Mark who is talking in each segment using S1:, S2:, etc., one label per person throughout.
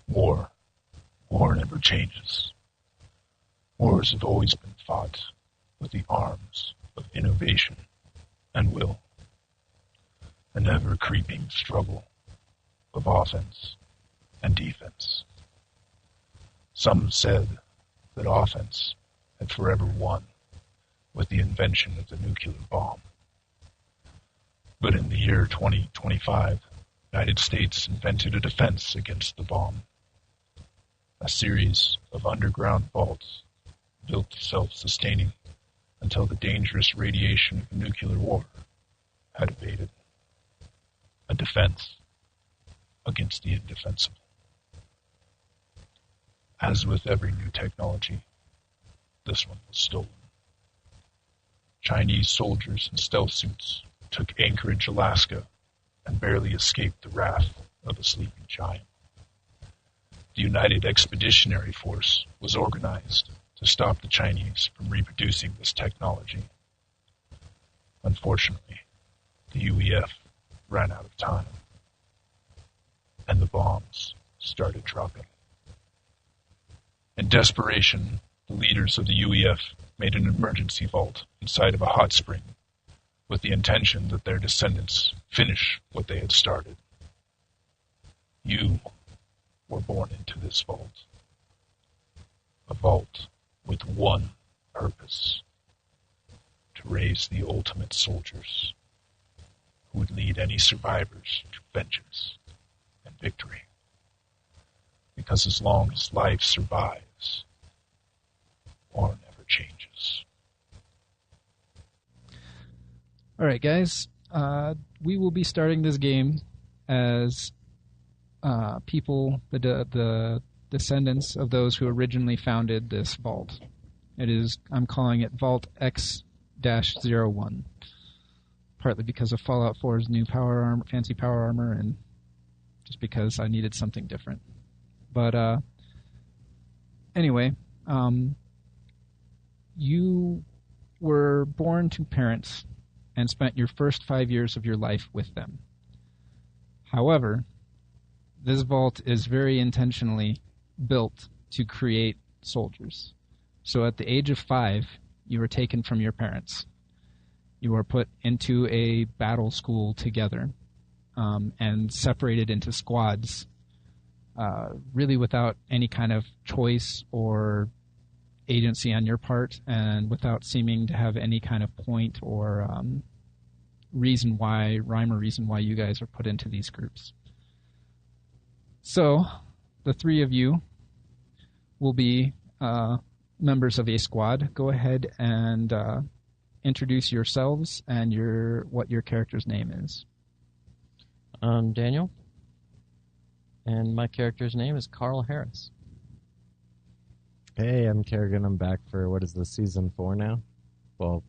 S1: War. War never changes. Wars have always been fought with the arms of innovation and will. An ever-creeping struggle of offense and defense. Some said that offense had forever won with the invention of the nuclear bomb. But in the year 2025, the United States invented a defense against the bomb. A series of underground vaults built self-sustaining until the dangerous radiation of nuclear war had abated. A defense against the indefensible. As with every new technology, this one was stolen. Chinese soldiers in stealth suits took Anchorage, Alaska, and barely escaped the wrath of a sleeping giant. The United Expeditionary Force was organized to stop the Chinese from reproducing this technology. Unfortunately, the UEF ran out of time, and the bombs started dropping. In desperation, the leaders of the UEF made an emergency vault inside of a hot spring with the intention that their descendants finish what they had started. You were born into this vault. A vault with one purpose: to raise the ultimate soldiers who would lead any survivors to vengeance and victory. Because as long as life survives, war never changes.
S2: All right, guys. We will be starting this game as people, the descendants of those who originally founded this vault. I'm calling it Vault X-01, partly because of Fallout 4's new fancy power armor, and just because I needed something different. But anyway, you were born to parents and spent your first 5 years of your life with them. However, this vault is very intentionally built to create soldiers. So at the age of 5, you were taken from your parents. You were put into a battle school together and separated into squads, really without any kind of choice or agency on your part, and without seeming to have any kind of point or rhyme or reason why you guys are put into these groups. So, the three of you will be members of a squad. Go ahead and introduce yourselves and what your character's name is.
S3: I'm Daniel, and my character's name is Carl Harris.
S4: Hey, I'm Kerrigan. I'm back for, what is this, season 4 now? Well,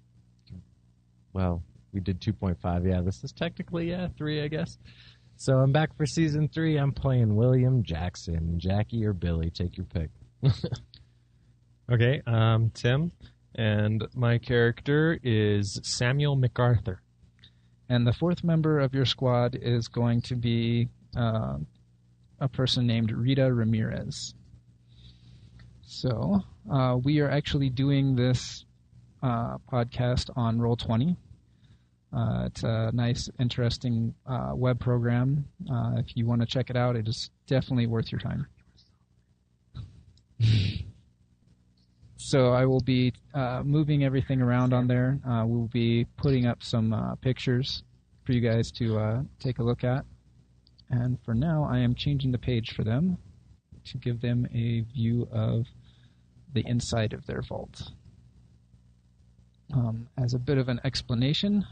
S4: we did 2.5. Yeah, this is technically, 3, I guess. So I'm back for season 3. I'm playing William Jackson. Jackie or Billy, take your pick.
S5: Okay, I'm Tim, and my character is Samuel MacArthur.
S2: And the fourth member of your squad is going to be a person named Rita Ramirez. So, we are actually doing this podcast on Roll20. It's a nice, interesting web program. If you want to check it out, it is definitely worth your time. So I will be moving everything around on there. We'll be putting up some pictures for you guys to take a look at. And for now, I am changing the page for them to give them a view of the inside of their vault. As a bit of an explanation,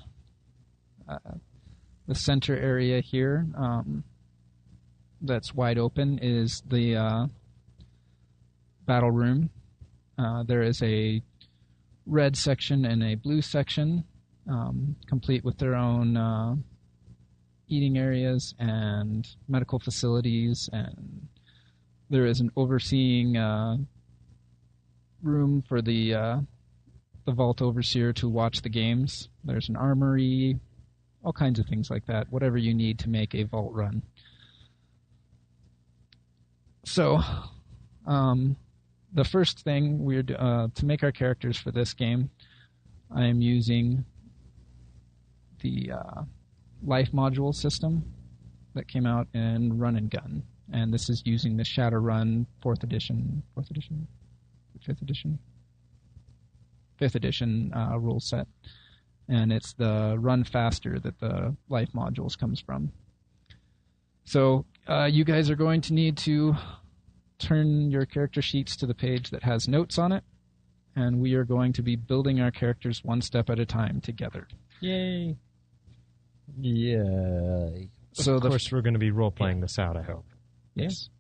S2: the center area here that's wide open is the battle room. There is a red section and a blue section, complete with their own eating areas and medical facilities, and there is an overseeing room for the vault overseer to watch the games. There's an armory, all kinds of things like that, whatever you need to make a vault run. So, the first thing we're to make our characters for this game, I am using the life module system that came out in Run and Gun, and this is using the Shadowrun 5th edition rule set, and it's the Run Faster that the life modules comes from. So you guys are going to need to turn your character sheets to the page that has notes on it, and we are going to be building our characters one step at a time together.
S3: Yay!
S4: Yay.
S2: So
S5: Of course, we're going to be role-playing this out, I hope.
S2: Yes.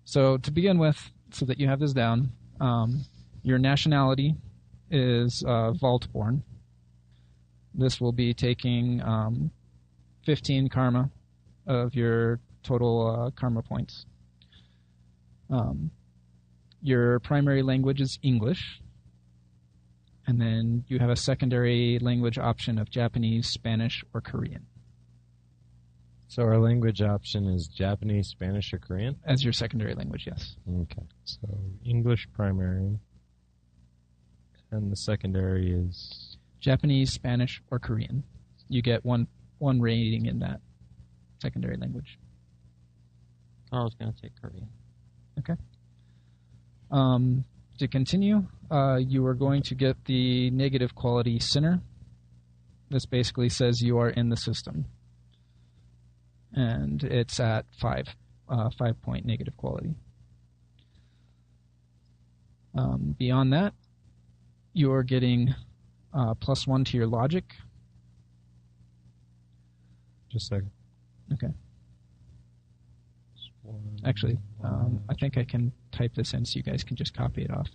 S2: So to begin with, so that you have this down, your nationality is Vault-born. This will be taking 15 karma of your total karma points. Your primary language is English, and then you have a secondary language option of Japanese, Spanish, or Korean
S4: So our language option is Japanese, Spanish, or Korean?
S2: as your secondary language, yes.
S4: Okay.
S5: So English primary, and the secondary is...
S2: Japanese, Spanish, or Korean. You get one rating in that secondary language.
S3: I was going to take Korean.
S2: Okay. To continue, you are going to get the negative quality Sinner. This basically says you are in the system. And it's at 5-point negative quality. Beyond that, you're getting +1 to your logic.
S5: Just a second.
S2: Okay. Actually, I think I can type this in so you guys can just copy it off.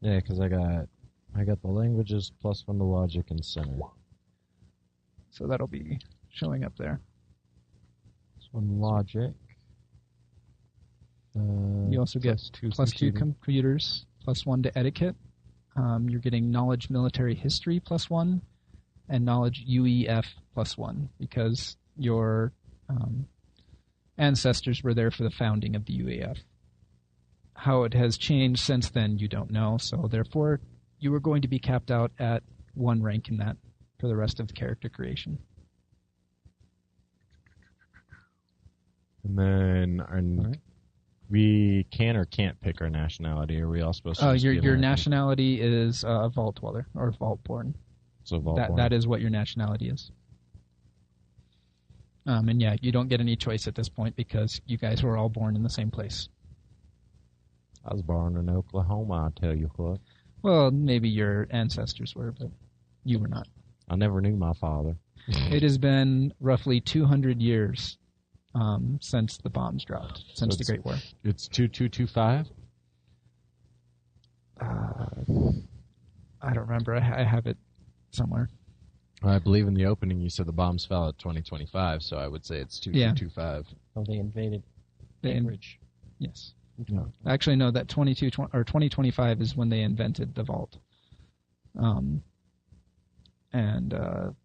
S4: Yeah, because I got the languages +1 to logic and center.
S2: So that'll be showing up there.
S4: One logic.
S2: You also get +2 computers, +1 to etiquette. You're getting knowledge military history +1, and knowledge UEF +1, because your ancestors were there for the founding of the UEF. How it has changed since then, you don't know, so therefore you are going to be capped out at 1 rank in that for the rest of the character creation.
S4: And then we can or can't pick our nationality. Are we all supposed to?
S2: Your
S4: American?
S2: nationality is Vault Dweller or Vault-born.
S4: So Vault
S2: That is what your nationality is. And yeah, you don't get any choice at this point because you guys were all born in the same place.
S4: I was born in Oklahoma, I tell you what.
S2: Well, maybe your ancestors were, but you were not.
S4: I never knew my father.
S2: It has been roughly 200 years since the bombs dropped, since the Great War.
S4: It's 2225?
S2: I don't remember. I have it somewhere.
S4: I believe in the opening you said the bombs fell at 2025, so I would say it's 2225.
S3: Oh, they invaded
S2: They-
S3: Anchorage.
S2: Yes.
S4: No.
S2: Actually, no, that 2025 is when they invented the vault.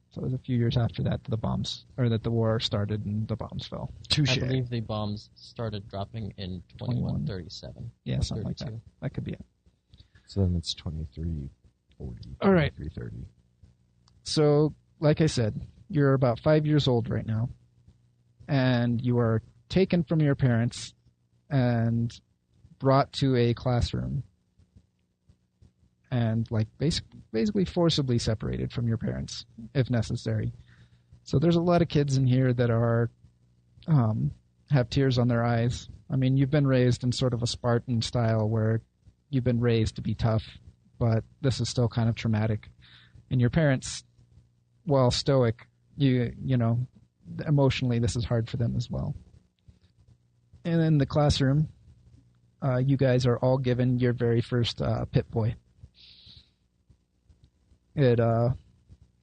S2: So it was a few years after that that the war started and the bombs fell.
S3: I believe the bombs started dropping in 2137.
S2: Yeah,
S3: or
S2: something like that.
S3: 32.
S2: That could be it.
S4: So then it's 2340.
S2: All right.
S4: 2330.
S2: So, like I said, you're about 5 years old right now, and you are taken from your parents and brought to a classroom and basically forcibly separated from your parents if necessary. So there's a lot of kids in here that are have tears on their eyes. I mean, you've been raised in sort of a Spartan style where you've been raised to be tough, but this is still kind of traumatic. And your parents, while stoic, you know, emotionally this is hard for them as well. And in the classroom, you guys are all given your very first Pip-Boy. It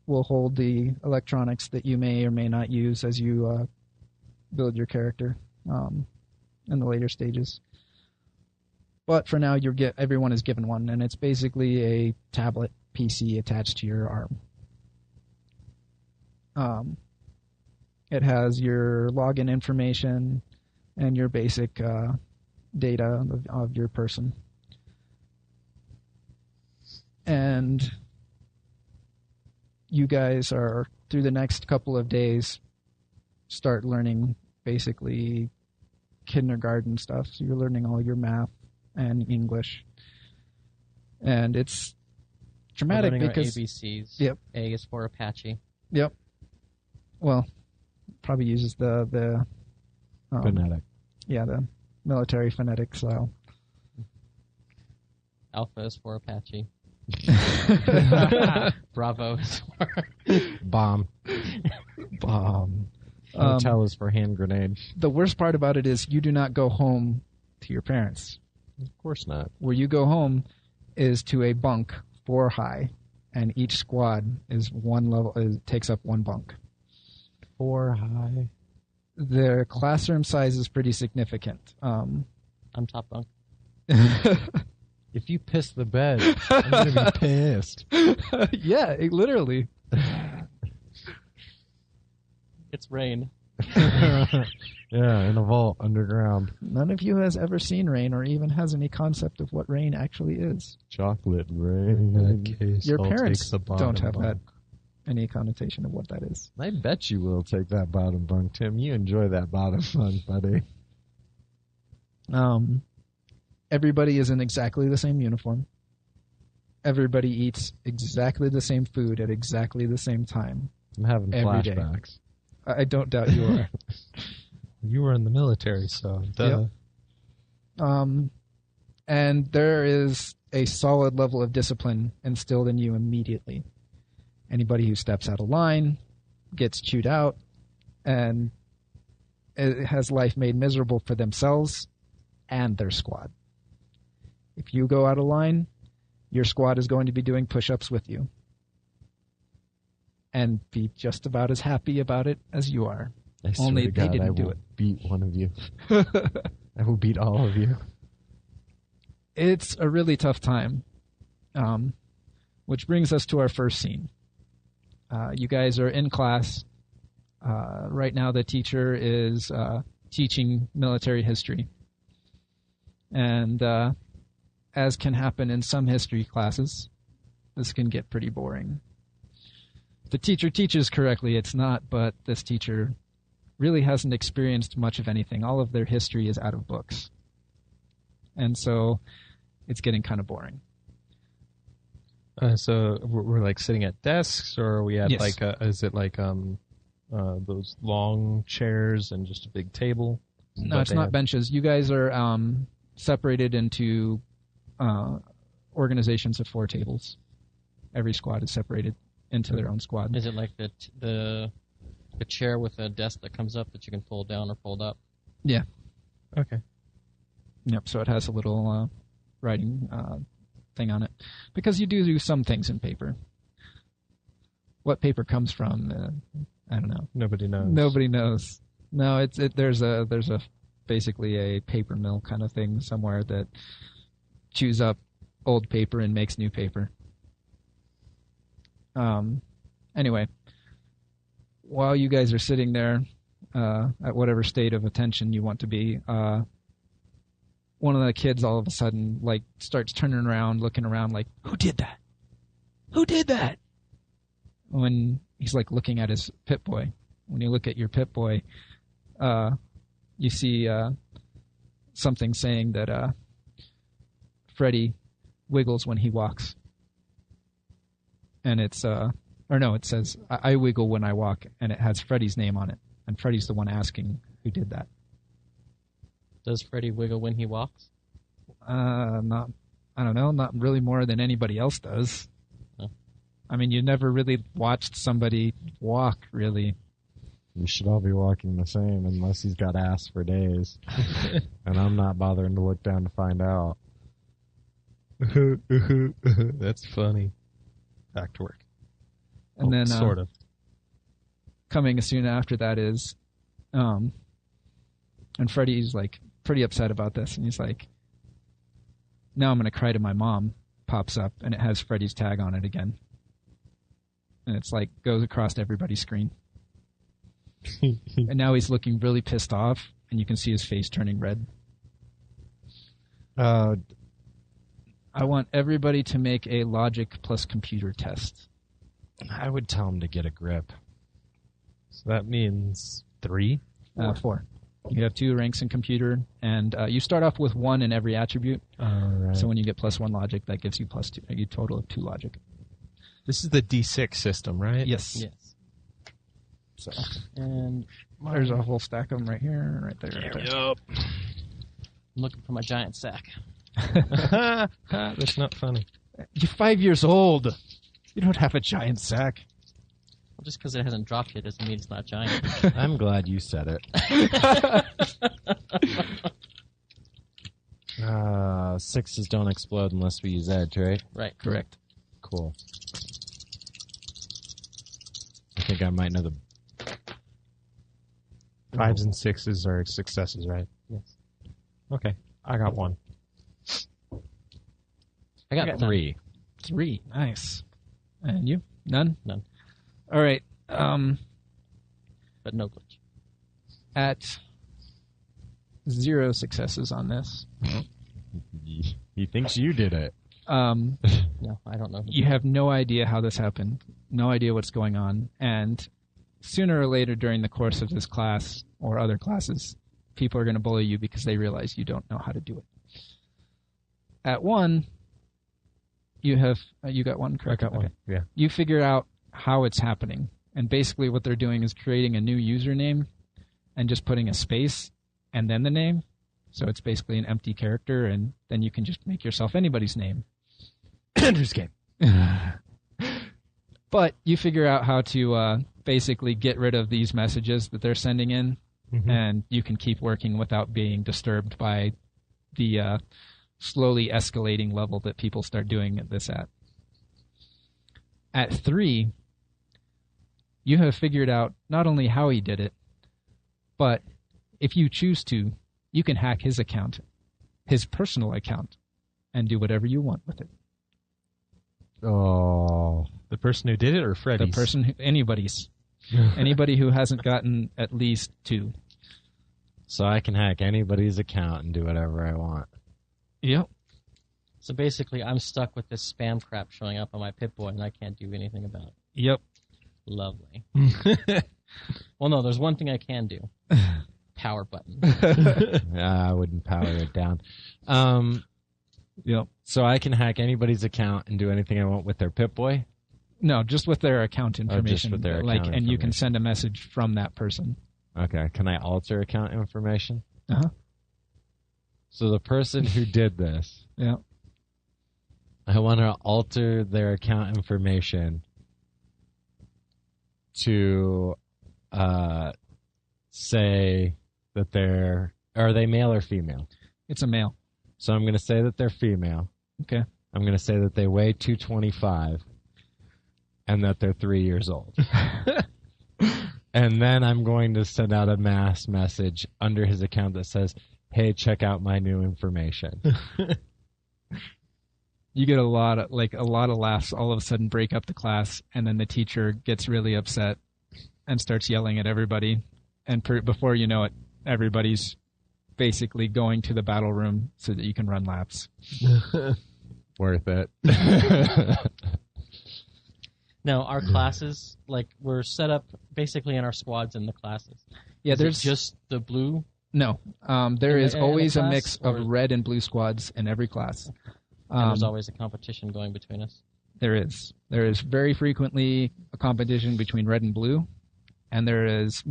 S2: will hold the electronics that you may or may not use as you build your character in the later stages. But for now, everyone is given one, and it's basically a tablet PC attached to your arm. It has your login information, and your basic data of your person. And you guys are, through the next couple of days, start learning basically kindergarten stuff. So you're learning all your math and English. And it's dramatic
S3: We're learning
S2: because...
S3: our ABCs.
S2: Yep.
S3: A is for Apache.
S2: Yep. Well, probably uses the
S4: Phonetic.
S2: Yeah, the military phonetic style.
S3: Alpha is for Apache. Bravo is for...
S4: Bomb. Hotel is for hand grenade.
S2: The worst part about it is you do not go home to your parents.
S4: Of course not.
S2: Where you go home is to a bunk 4 high, and each squad is one level. Takes up one bunk.
S4: 4 high.
S2: The classroom size is pretty significant.
S3: I'm top bunk.
S4: If you piss the bed, I'm going to be pissed.
S2: Yeah, literally.
S3: It's rain.
S4: Yeah, in a vault underground.
S2: None of you has ever seen rain or even has any concept of what rain actually is.
S4: Chocolate rain.
S5: In that case,
S2: Your
S5: I'll
S2: parents
S5: take the bottom
S2: don't have
S5: bunk.
S2: any connotation of what that is.
S4: I bet you will take that bottom bunk, Tim. You enjoy that bottom bunk, buddy.
S2: Everybody is in exactly the same uniform. Everybody eats exactly the same food at exactly the same time.
S4: I'm having
S2: Every day.
S4: flashbacks.
S2: I don't doubt you are.
S5: You were in the military, so duh.
S2: Yep. And there is a solid level of discipline instilled in you immediately. Anybody who steps out of line gets chewed out and it has life made miserable for themselves and their squad. If you go out of line, your squad is going to be doing push-ups with you and be just about as happy about it as you are.
S4: I swear
S2: Only
S4: to
S2: they
S4: God,
S2: didn't
S4: I
S2: do
S4: will
S2: it.
S4: beat one of you. I will beat all of you.
S2: It's a really tough time, which brings us to our first scene. You guys are in class. Right now the teacher is teaching military history. And as can happen in some history classes, this can get pretty boring. If the teacher teaches correctly, it's not, but this teacher really hasn't experienced much of anything. All of their history is out of books. And so it's getting kind of boring.
S5: So we're like sitting at desks, or are we at
S2: Yes.
S5: like is it like those long chairs and just a big table?
S2: No,
S5: But
S2: it's
S5: they
S2: not
S5: have-
S2: benches. You guys are separated into organizations of 4 tables. Every squad is separated into their own squad.
S3: Is it like the chair with a desk that comes up that you can fold down or fold up?
S2: Yeah.
S5: Okay.
S2: Yep. So it has a little writing thing on it because you do some things in paper. What paper comes from? I don't know.
S5: Nobody knows.
S2: Nobody knows. No, there's a basically a paper mill kind of thing somewhere that chews up old paper and makes new paper. Anyway, while you guys are sitting there at whatever state of attention you want to be, one of the kids all of a sudden like starts turning around, looking around like, who did that? Who did that? When he's like looking at his Pip-Boy. When you look at your Pip-Boy, you see something saying that Freddy wiggles when he walks. And it's, or no, it says, I wiggle when I walk, and it has Freddy's name on it. And Freddy's the one asking who did that.
S3: Does Freddy wiggle when he walks?
S2: I don't know, not really more than anybody else does.
S3: Oh.
S2: I mean, you never really watched somebody walk, really.
S4: You should all be walking the same unless he's got ass for days. And I'm not bothering to look down to find out.
S5: That's funny. Back to work.
S2: And then
S5: sort of.
S2: coming soon after that is, and Freddy's like pretty upset about this, and he's like, "Now I'm gonna cry to my mom." Pops up, and it has Freddy's tag on it again, and it's like goes across everybody's screen. And now he's looking really pissed off, and you can see his face turning red.
S4: Uh,
S2: I want everybody to make a logic plus computer test.
S4: I would tell him to get a grip.
S5: So that means 3.
S2: 4. You have 2 ranks in computer, and you start off with 1 in every attribute.
S4: All right.
S2: So when you get +1 logic, that gives you +2. You total of 2 logic.
S5: This is the D6 system, right?
S2: Yes.
S3: Yes.
S2: So
S3: And
S2: there's a whole stack of them right here, right there, right there.
S5: Yup.
S3: I'm looking for my giant sack.
S5: That's not funny.
S2: You're 5 years old. You don't have a giant sack.
S3: Well, just because it hasn't dropped yet doesn't mean it's not giant.
S4: I'm glad you said it. 6s don't explode unless we use edge, right?
S3: Right.
S2: Correct.
S4: Cool. I think I might know the...
S5: 5s and 6s are successes, right?
S3: Yes.
S5: Okay. I got 1.
S3: I got
S4: 3.
S2: 3. Nice. And you? None?
S3: None.
S2: All right.
S3: But no glitch.
S2: At 0 successes on this,
S4: He thinks you did it.
S3: No, I don't know.
S2: you have no idea how this happened, no idea what's going on, and sooner or later during the course of this class or other classes, people are going to bully you because they realize you don't know how to do it. At 1, you have you got 1, correct?
S5: I got 1.
S2: Okay.
S5: Yeah.
S2: You figure out how it's happening, and basically what they're doing is creating a new username and just putting a space and then the name. So it's basically an empty character, and then you can just make yourself anybody's name.
S5: Ender's Game.
S2: But you figure out how to basically get rid of these messages that they're sending in, and you can keep working without being disturbed by the slowly escalating level that people start doing this at. At 3, you have figured out not only how he did it, but if you choose to, you can hack his account, his personal account, and do whatever you want with it.
S4: Oh.
S5: The person who did it or Freddy's?
S2: The person, anybody's. Anybody who hasn't gotten at least 2.
S4: So I can hack anybody's account and do whatever I want.
S2: Yep.
S3: So basically, I'm stuck with this spam crap showing up on my Pip-Boy, and I can't do anything about it.
S2: Yep.
S3: Lovely. Well, no, there's one thing I can do. Power button.
S4: I wouldn't power it down.
S2: Yep.
S4: So I can hack anybody's account and do anything I want with their Pip-Boy?
S2: No, just with their account information.
S4: with their
S2: like,
S4: account
S2: and you can
S4: information.
S2: send a message from that person.
S4: Okay. Can I alter account information?
S2: Uh-huh.
S4: So the person who did this,
S2: Yeah.
S4: I want to alter their account information to say that are they male or female?
S2: It's a male.
S4: So I'm going to say that they're female.
S2: Okay.
S4: I'm going to say that they weigh 225 and that they're 3 years old. And then I'm going to send out a mass message under his account that says, hey, check out my new information.
S2: You get a lot of laughs all of a sudden break up the class, and then the teacher gets really upset and starts yelling at everybody. And before you know it, everybody's basically going to the battle room so that you can run laps.
S4: Worth it.
S3: Now, our classes, like, we're set up basically in our squads in the classes.
S2: Yeah,
S3: Is it
S2: there's
S3: just the blue.
S2: no. There is
S3: in a
S2: always a
S3: class,
S2: mix of
S3: or-
S2: red and blue squads in every class.
S3: And there's always a competition going between us.
S2: There is. There is very frequently a competition between red and blue, and there is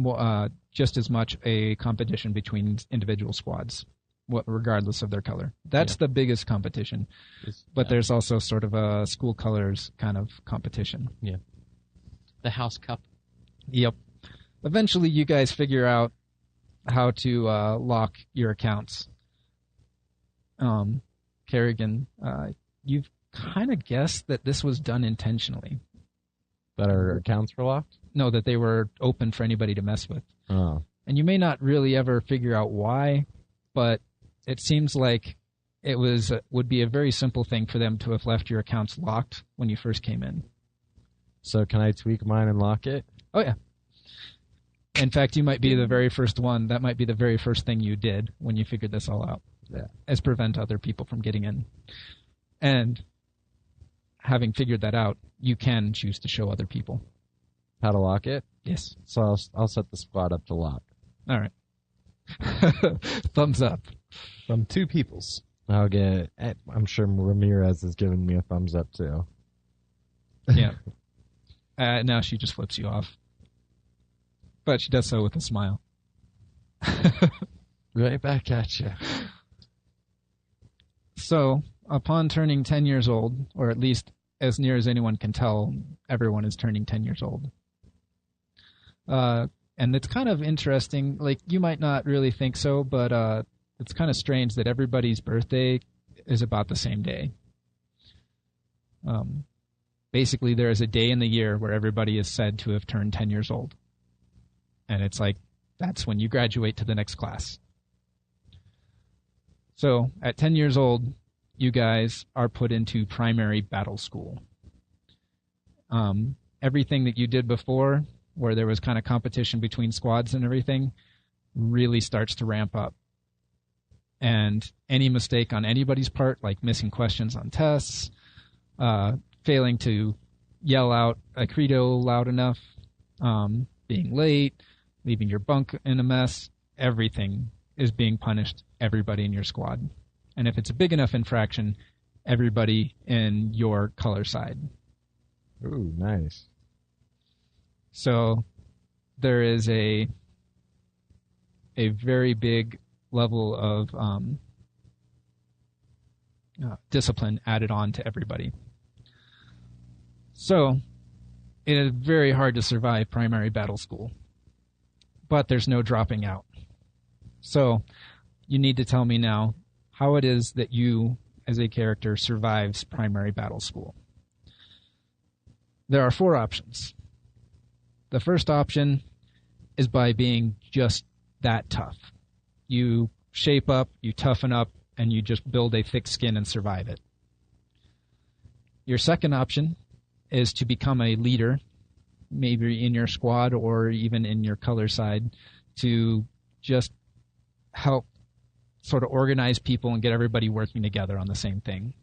S2: just as much a competition between individual squads, regardless of their color. That's the biggest competition. But there's also sort of a school colors kind of competition.
S3: The House Cup.
S2: Yep. Eventually, you guys figure out how to lock your accounts. Kerrigan, you've kind of guessed that this was done intentionally.
S4: That our accounts were locked?
S2: No, that they were open for anybody to mess with.
S4: Oh.
S2: And you may not really ever figure out why, but it seems like it would be a very simple thing for them to have left your accounts locked when you first came in.
S4: So can I tweak mine and lock it?
S2: Oh, yeah. In fact, you might be the very first one. That might be the very first thing you did when you figured this all out.
S4: Yeah.
S2: Is prevent other people from getting in. And having figured that out, you can choose to show other people.
S4: How to lock it?
S2: Yes.
S4: So I'll set the squad up to lock.
S2: All right. Thumbs up.
S5: From two peoples.
S4: I'll get. I'm sure Ramirez has given me a thumbs up too.
S2: Yeah. Now she just flips you off. But she does so with a smile.
S4: Right back at you.
S2: So, upon turning 10 years old, or at least as near as anyone can tell, everyone is turning 10 years old. And it's kind of interesting. Like, you might not really think so, but it's kind of strange that everybody's birthday is about the same day. Basically, there is a day in the year where everybody is said to have turned 10 years old. And it's like, that's when you graduate to the next class. So, at 10 years old, you guys are put into primary battle school. Everything that you did before, where there was kind of competition between squads and everything, really starts to ramp up. And any mistake on anybody's part, like missing questions on tests, failing to yell out a credo loud enough, being late, leaving your bunk in a mess, everything is being punished, everybody in your squad. And if it's a big enough infraction, everybody in your color side.
S4: Ooh, nice.
S2: So there is a very big level of discipline added on to everybody. So it is very hard to survive primary battle school, but there's no dropping out. So you need to tell me now how it is that you, as a character, survives primary battle school. There are 4 options. The first option is by being just that tough. You shape up, you toughen up, and you just build a thick skin and survive it. Your second option is to become a leader, maybe in your squad or even in your color side, to just help sort of organize people and get everybody working together on the same thing.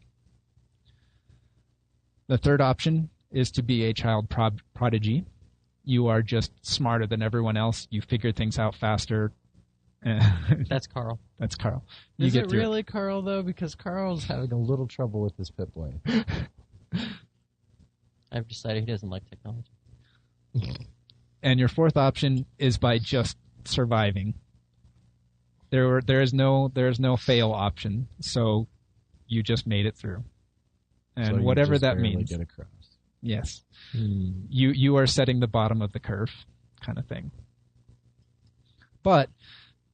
S2: The third option is to be a child prodigy. You are just smarter than everyone else. You figure things out faster.
S3: That's Carl.
S2: That's Carl.
S4: Is it really Carl, though? Because Carl's having a little trouble with his Pip-Boy.
S3: I've decided he doesn't like technology.
S2: And your fourth option is by just surviving. There is no fail option, so you just made it through. And
S4: So
S2: whatever
S4: just
S2: that
S4: barely
S2: means.
S4: Get across.
S2: Yes. You are setting the bottom of the curve kind of thing. But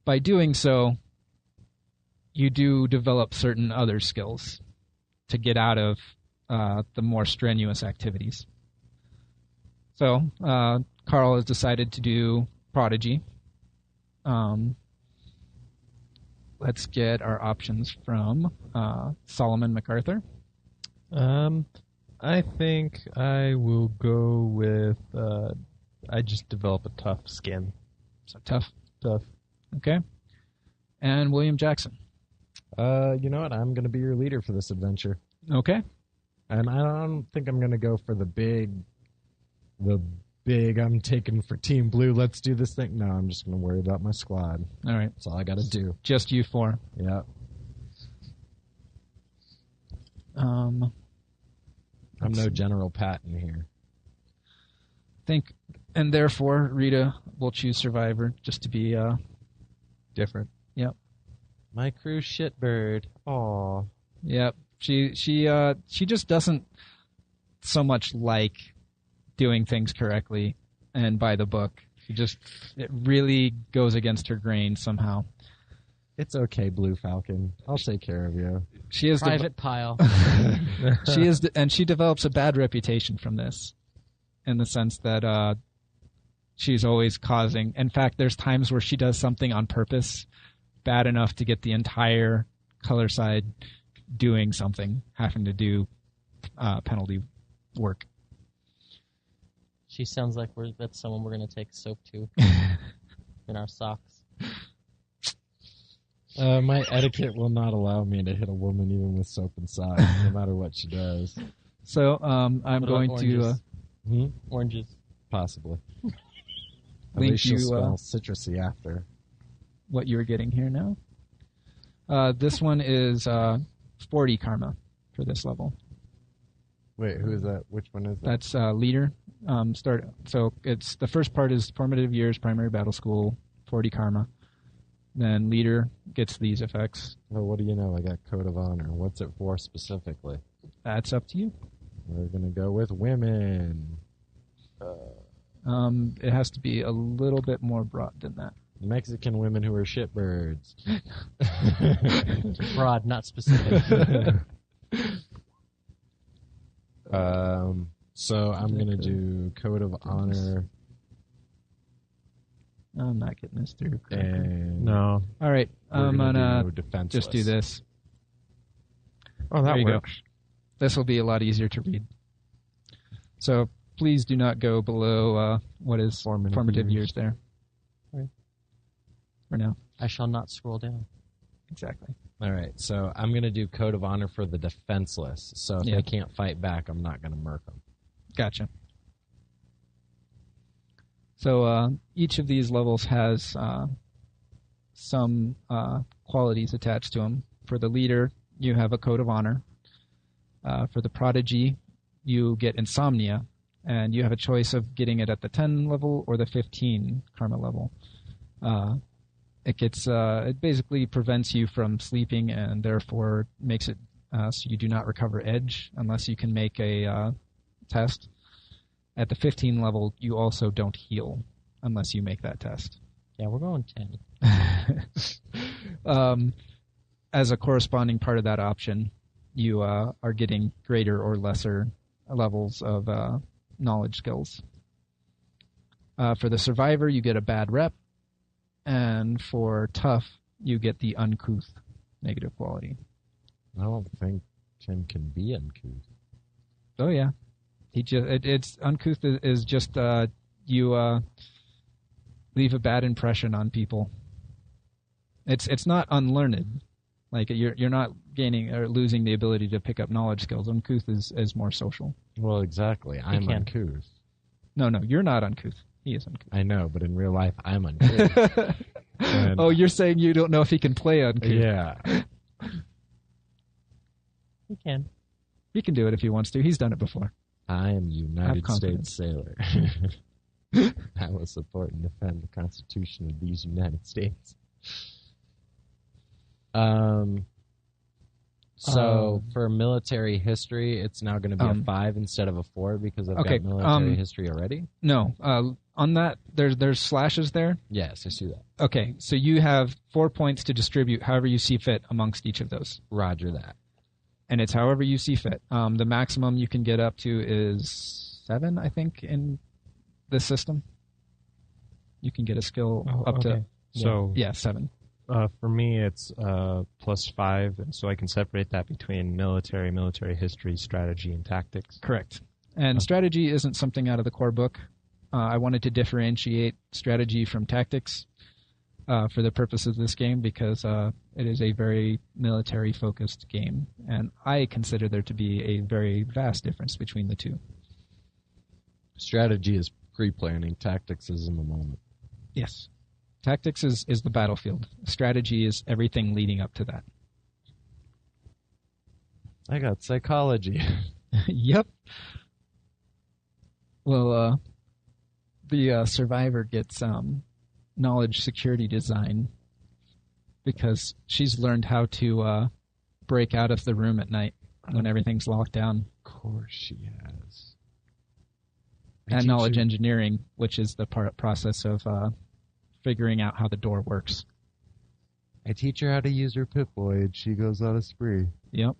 S2: by doing so, you do develop certain other skills to get out of the more strenuous activities. So Carl has decided to do Prodigy. Let's get our options from Solomon MacArthur.
S5: I think I will go with. I just develop a tough skin.
S2: So tough.
S5: Tough.
S2: Okay. And William Jackson.
S4: You know what? I'm going to be your leader for this adventure.
S2: Okay.
S4: And I don't think I'm going to go for the big I'm taking for Team Blue, let's do this thing. No, I'm just going to worry about my squad.
S2: All right.
S4: That's all I got to do.
S2: Just you 4.
S4: Yeah. I'm no General Patton here.
S2: Think, and therefore Rita will choose Survivor just to be different. Yep.
S3: My crew shitbird. Aw.
S2: Yep. She just doesn't so much like doing things correctly and by the book. It really goes against her grain somehow.
S4: It's okay, Blue Falcon. I'll take care of you.
S2: She is
S3: Private pile.
S2: and she develops a bad reputation from this, in the sense that she's always causing. In fact, there's times where she does something on purpose, bad enough to get the entire color side doing something, having to do penalty work.
S3: She sounds like that's someone we're going to take soap to in our socks.
S4: My etiquette will not allow me to hit a woman even with soap and socks, no matter what she does.
S2: So I'm
S3: What about
S2: going to
S3: oranges? Oranges.
S4: Possibly. At
S2: link
S4: least she'll
S2: you
S4: smell citrusy after.
S2: what you're getting here now. This one is 40 karma for this level.
S4: Wait, who is that? Which one is that?
S2: That's leader. So it's the first part is formative years, primary battle school, 40 karma. Then leader gets these effects.
S4: Well, what do you know? I got Code of Honor. What's it for specifically?
S2: That's up to you.
S4: We're going to go with women.
S2: It has to be a little bit more broad than that.
S4: Mexican women who are shitbirds.
S3: Broad, not specific.
S4: So I'm going to do Code of Honor.
S2: I'm not getting this through correctly.
S4: And
S5: No.
S2: All right, I'm
S4: we're
S2: gonna
S4: do defenseless.
S2: just do this.
S5: Oh, that
S2: There you go.
S5: works.
S2: This will be a lot easier to read. So please do not go below what is formative years there.
S3: Right.
S2: For now.
S3: I shall not scroll down.
S2: Exactly.
S4: All right, so I'm going to do Code of Honor for the defenseless. So if
S2: Yeah.
S4: they can't fight back, I'm not going to murk them.
S2: Gotcha. So each of these levels has some qualities attached to them. For the leader, you have a Code of Honor. For the prodigy, you get insomnia, and you have a choice of getting it at the 10 level or the 15 karma level. It basically prevents you from sleeping, and therefore makes it so you do not recover edge unless you can make a test. At the 15 level, you also don't heal unless you make that test.
S3: Yeah, we're going 10.
S2: As a corresponding part of that option, you are getting greater or lesser levels of knowledge skills. For the survivor, you get a bad rep, and for tough, you get the uncouth negative quality.
S4: I don't think Tim can be uncouth.
S2: Oh yeah, it's uncouth is just you leave a bad impression on people. It's not unlearned. Like you're not gaining or losing the ability to pick up knowledge skills. Uncouth is more social.
S4: Well, exactly. I'm
S3: can.
S4: uncouth.
S2: No, you're not uncouth. He is uncouth.
S4: I know, but in real life, I'm uncouth. And-
S2: Oh, you're saying you don't know if he can play uncouth?
S4: Yeah.
S3: We can.
S2: He can do it if he wants to. He's done it before.
S4: I am United
S2: confidence.
S4: States sailor. I will support and defend the Constitution of these United States. So for military history, it's now going to be a 5 instead of a 4 because I've
S2: Okay,
S4: got military history already.
S2: No, on that there's slashes there.
S4: Yes, I see that.
S2: Okay, so you have 4 points to distribute however you see fit amongst each of those.
S4: Roger that.
S2: And it's however you see fit. The maximum you can get up to is 7, I think, in this system. You can get a skill up to
S5: So
S2: 7.
S5: for me, it's +5, and so I can separate that between military history, strategy, and tactics.
S2: Correct. And strategy isn't something out of the core book. I wanted to differentiate strategy from tactics for the purpose of this game because it is a very military-focused game, and I consider there to be a very vast difference between the two.
S4: Strategy is pre-planning. Tactics is in the moment.
S2: Yes. Tactics is the battlefield. Strategy is everything leading up to that.
S4: I got psychology.
S2: Yep. Well, the survivor gets knowledge security design because she's learned how to break out of the room at night when everything's locked down.
S4: Of course she has.
S2: And knowledge engineering, which is the process of figuring out how the door works.
S4: I teach her how to use her Pip-Boy, and she goes on a spree.
S2: Yep.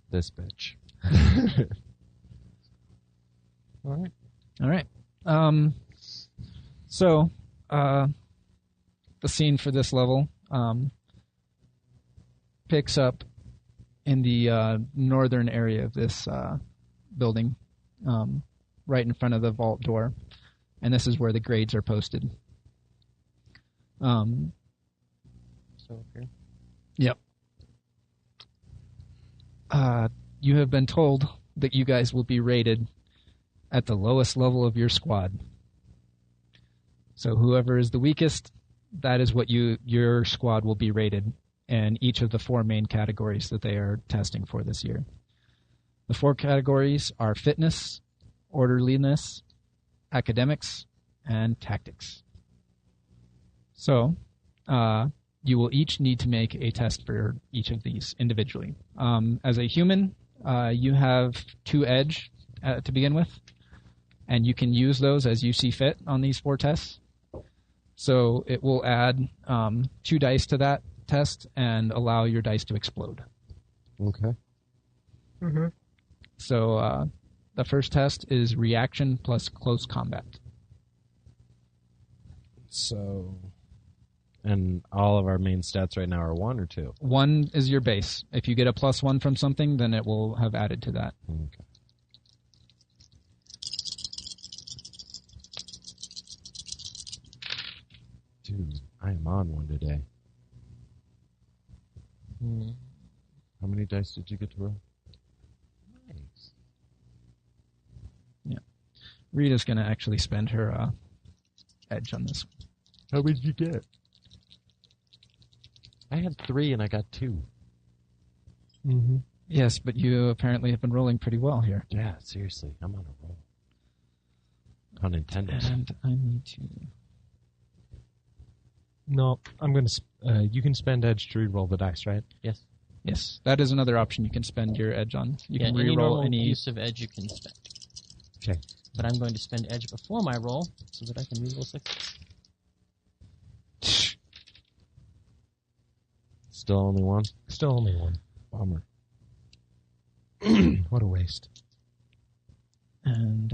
S4: This bitch.
S3: All
S2: All right. So, the scene for this level picks up in the northern area of this building. right in front of the vault door, and this is where the grades are posted.
S3: So here.
S2: Yep. You have been told that you guys will be rated at the lowest level of your squad. So whoever is the weakest, that is what your squad will be rated in each of the 4 main categories that they are testing for this year. The 4 categories are fitness, orderliness, academics, and tactics. So, you will each need to make a test for each of these individually. As a human, you have 2 edge to begin with, and you can use those as you see fit on these 4 tests. So it will add 2 dice to that test and allow your dice to explode.
S4: Okay.
S5: Mm-hmm.
S2: So the first test is reaction plus close combat.
S4: So, and all of our main stats right now are 1 or 2?
S2: 1 is your base. If you get a +1 from something, then it will have added to that.
S4: Okay. Dude, I am on 1 today. How many dice did you get to roll? Nice.
S2: Rita's going to actually spend her edge on this one.
S4: How many did you get? I had 3 and I got 2.
S5: Mm-hmm.
S2: Yes, but you apparently have been rolling pretty well here.
S4: Yeah, seriously, I'm on a roll. Pun intended.
S2: And I need to...
S5: No, I'm going to... you can spend edge to re-roll the dice, right?
S3: Yes.
S2: Yes, that is another option you can spend your edge on. You can
S3: any
S2: re-roll
S3: normal
S2: any...
S3: use of edge you can spend.
S5: Okay.
S3: But I'm going to spend edge before my roll so that I can re-roll 6.
S4: Still only 1?
S5: Still only 1.
S4: Bummer.
S5: What a waste.
S2: And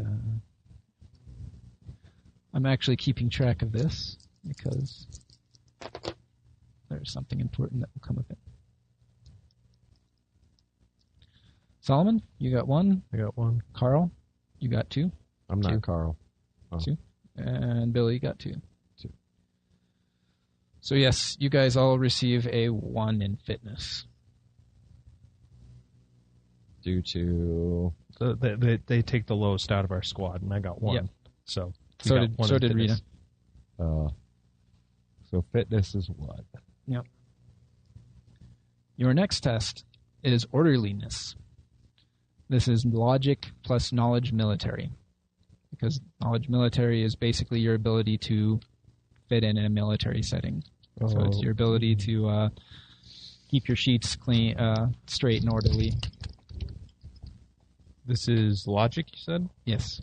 S2: I'm actually keeping track of this because there's something important that will come of it. Solomon, you got 1.
S5: I got 1.
S2: Carl, you got 2.
S4: I'm not
S2: 2.
S4: Carl. Oh.
S2: 2. And Billy got 2.
S4: 2.
S2: So yes, you guys all receive a 1 in fitness.
S4: Due to...
S5: They take the lowest out of our squad, and I got 1.
S2: Yep.
S5: So
S2: So
S5: we got 1 in
S2: did
S5: fitness.
S2: Rita.
S4: So fitness is what?
S2: Yep. Your next test is orderliness. This is logic plus knowledge military. Because knowledge military is basically your ability to fit in a military setting. So it's your ability to keep your sheets clean, straight and orderly.
S5: This is logic, you said?
S2: Yes.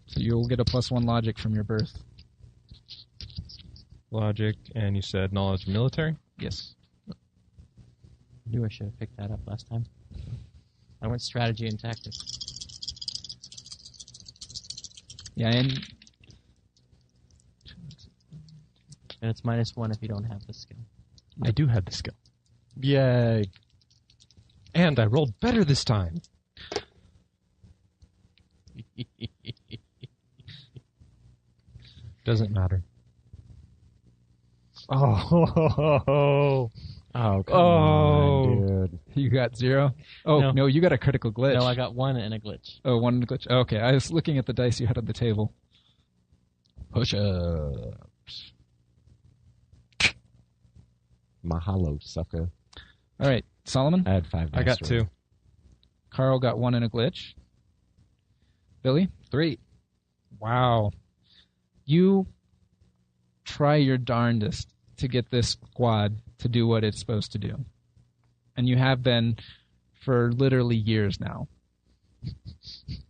S2: So you'll get a +1 logic from your birth.
S5: Logic, and you said knowledge military?
S2: Yes.
S3: I knew I should have picked that up last time. I went strategy and tactics.
S2: Yeah, and
S3: And it's -1 if you don't have the skill.
S5: I do have the skill.
S4: Yay.
S5: And I rolled better this time. Doesn't matter. Oh,
S4: Oh, come on, dude.
S2: you got 0? Oh,
S3: No.
S2: no, you got a critical glitch.
S3: No, I got 1 and a glitch.
S2: Oh, 1 glitch. Okay, I was looking at the dice you had on the table.
S4: Push-ups. Mahalo, sucker.
S2: All right, Solomon.
S4: I had 5
S5: I got
S4: mastery.
S5: 2.
S2: Carl got 1 and a glitch. Billy?
S4: 3.
S2: Wow. You try your darndest to get this squad to do what it's supposed to do. And you have been for literally years now.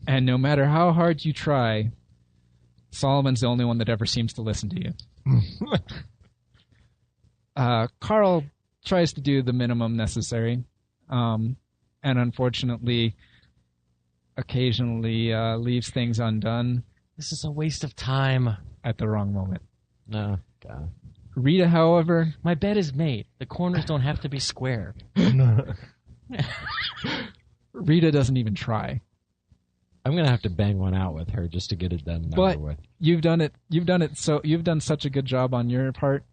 S2: And no matter how hard you try, Solomon's the only one that ever seems to listen to you. Carl tries to do the minimum necessary, and unfortunately, occasionally leaves things undone
S3: This is a waste of time.
S2: at the wrong moment.
S4: No, God.
S2: Rita, however,
S3: My bed is made. The corners don't have to be square.
S2: Rita doesn't even try.
S4: I'm gonna have to bang one out with her just to get it done and
S2: But
S4: over with.
S2: you've done it. You've done such a good job on your part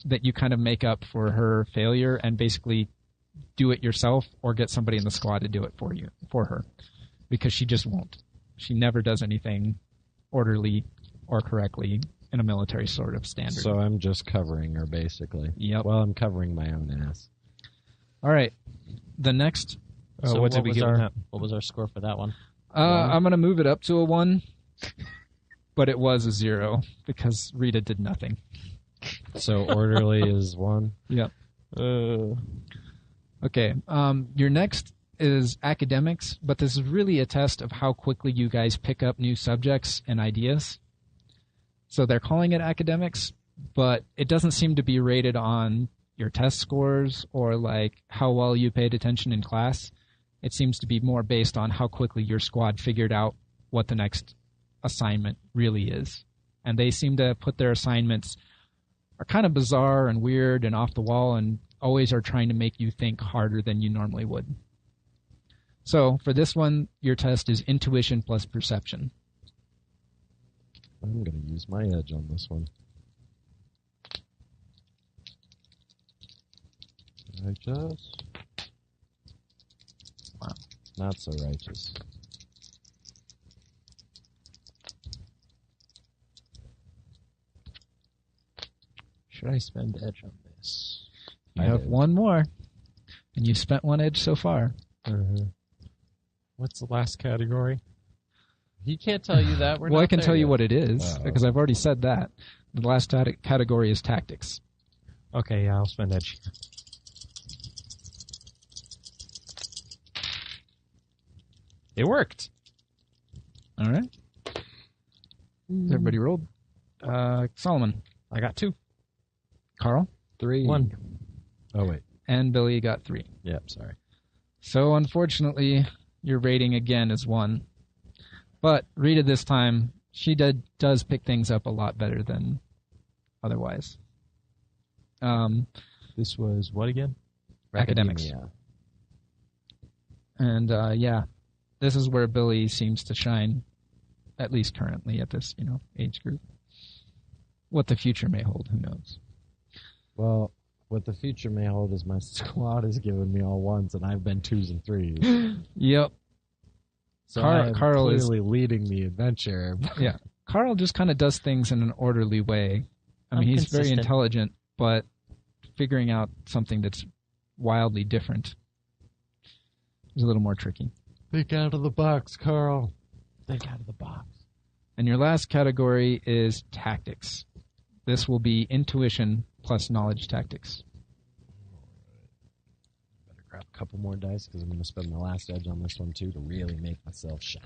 S2: that you kind of make up for her failure and basically do it yourself or get somebody in the squad to do it for her, because she just won't. She never does anything orderly or correctly in a military sort of standard.
S4: So I'm just covering her, basically.
S2: Yep.
S4: Well, I'm covering my own ass.
S2: All right. The next,
S3: So
S5: what did we get on that?
S3: What was our score for that one?
S2: I'm going to move it up to a 1, but it was a 0 because Rita did nothing.
S4: So orderly is 1.
S2: Yep. Okay. Your next is academics, but this is really a test of how quickly you guys pick up new subjects and ideas. So they're calling it academics, but it doesn't seem to be rated on your test scores or like how well you paid attention in class. It seems to be more based on how quickly your squad figured out what the next assignment really is. And they seem to put their assignments are kind of bizarre and weird and off the wall and always are trying to make you think harder than you normally would. So for this one, your test is intuition plus perception.
S4: I'm going to use my edge on this one. Righteous. Wow. Not so righteous.
S5: Should I spend edge on this?
S2: You
S4: I
S2: have
S4: did.
S2: one more, and you've spent 1 edge so far.
S5: What's the last category?
S3: He can't tell you that.
S2: Well, I can tell you what it is,
S4: Oh.
S2: because I've already said that. The last category is tactics.
S5: Okay, yeah, I'll spend edge. It worked.
S2: All right. Everybody rolled. Solomon,
S5: I got 2.
S2: Carl,
S4: 3.
S5: 1.
S4: Oh, wait.
S2: and Billy got 3.
S4: Yep, sorry.
S2: So unfortunately, your rating again is 1. But Rita this time, she does pick things up a lot better than otherwise.
S5: This was what again?
S2: Academics.
S4: Academia.
S2: And yeah, this is where Billy seems to shine, at least currently at this age group. What the future may hold, who knows?
S4: Well, what the future may hold is my squad has given me all 1s, and I've been 2s and 3s.
S2: Yep.
S4: So
S2: Carl
S4: I'm
S2: is
S4: clearly leading the adventure.
S2: Yeah. Carl just kind of does things in an orderly way. I mean,
S3: I'm
S2: he's very
S3: consistent.
S2: intelligent, but figuring out something that's wildly different is a little more tricky.
S4: Think out of the box, Carl.
S3: Think out of the box.
S2: And your last category is tactics. This will be intuition plus knowledge tactics.
S4: Better grab a couple more dice because I'm going to spend my last edge on this one too to really make myself shine.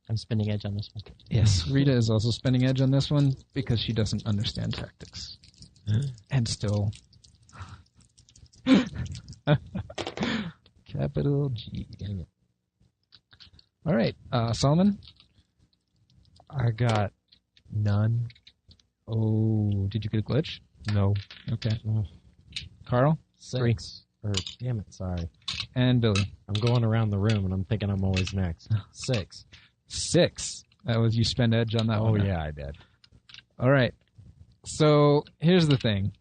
S3: I'm spinning edge on this one.
S2: Yes, Rita is also spending edge on this one because she doesn't understand tactics. And still. Capital G.
S4: Dang it.
S2: All right, Solomon.
S5: I got none.
S2: Oh, did you get a glitch?
S5: No.
S2: Okay.
S4: Oh,
S2: Carl
S4: 6. Or, damn it, sorry.
S2: and Billy.
S4: I'm going around the room and I'm thinking I'm always next. 6.
S2: 6. That was you spend edge on that
S4: Oh,
S2: one. huh?
S4: yeah, I did.
S2: All right. So here's the thing.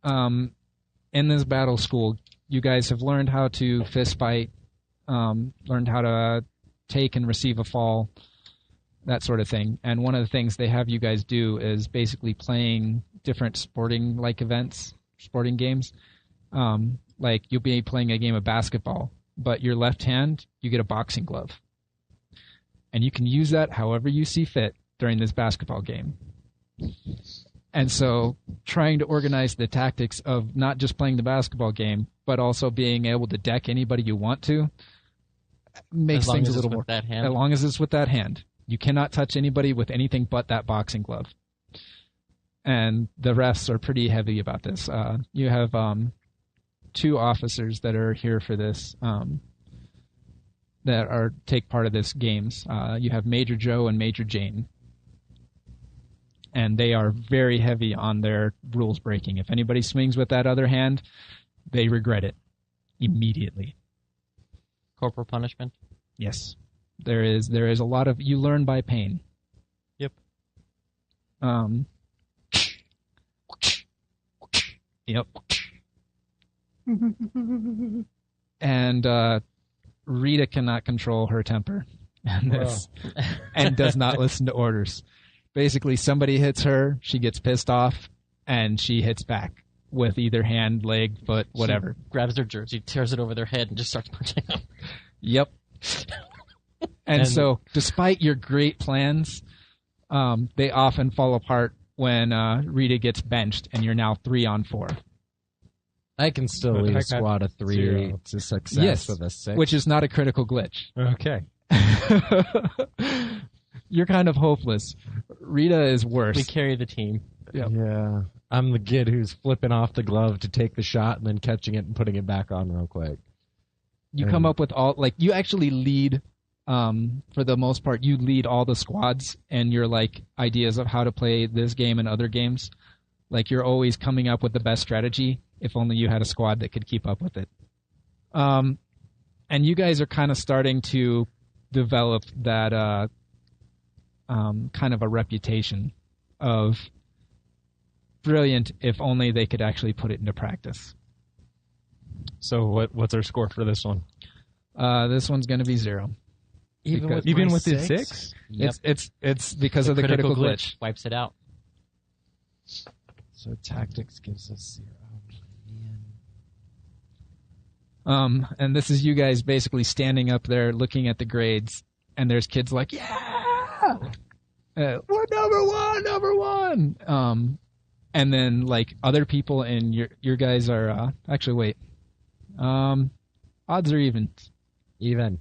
S2: In this battle school, you guys have learned how to fist fight, learned how to take and receive a fall, that sort of thing. And one of the things they have you guys do is basically playing different sporting-like events, sporting games. Like you'll be playing a game of basketball, but your left hand, you get a boxing glove. And you can use that however you see fit during this basketball game. And so trying to organize the tactics of not just playing the basketball game, but also being able to deck anybody you want to makes
S3: As long
S2: things
S3: as
S2: a
S3: it's
S2: little
S3: with
S2: more.
S3: that hand.
S2: As long as it's with that hand. You cannot touch anybody with anything but that boxing glove. And the refs are pretty heavy about this. You have 2 officers that are here for this, that take part of this games. You have Major Joe and Major Jane. and they are very heavy on their rules breaking. If anybody swings with that other hand, they regret it immediately.
S3: Corporal punishment.
S2: Yes, there is a lot of, you learn by pain.
S3: Yep.
S2: Yep. And Rita cannot control her temper and this, and does not listen to orders. Basically, somebody hits her, she gets pissed off, and she hits back with either hand, leg, foot, whatever.
S3: She grabs their jersey, tears it over their head, and just starts punching them.
S2: Yep. And so, despite your great plans, they often fall apart when Rita gets benched and you're now 3-on-4.
S4: I can still
S5: But
S4: lead
S5: I
S4: a
S5: got
S4: squad of 3
S5: 0.
S4: to success
S2: Yes,
S4: with a 6.
S2: which is not a critical glitch.
S5: Okay.
S2: You're kind of hopeless. Rita is worse.
S3: We carry the team.
S2: Yep.
S4: Yeah. I'm the kid who's flipping off the glove to take the shot and then catching it and putting it back on real quick.
S2: You come up with all, like, you actually lead, for the most part, you lead all the squads and your, like, ideas of how to play this game and other games. Like, you're always coming up with the best strategy, if only you had a squad that could keep up with it. And you guys are kind of starting to develop that kind of a reputation of brilliant, if only they could actually put it into practice.
S5: So what's our score for this one?
S2: This one's going to be 0.
S4: Even
S2: Because-
S5: Even
S4: my
S5: with the 6?
S3: Yep.
S2: It's because of the critical glitch.
S3: wipes it out.
S4: So tactics gives us 0.
S2: And this is you guys basically standing up there looking at the grades, and there's kids like, yeah, we're number one. And then like other people and your guys are actually wait, odds or evens?
S4: Even.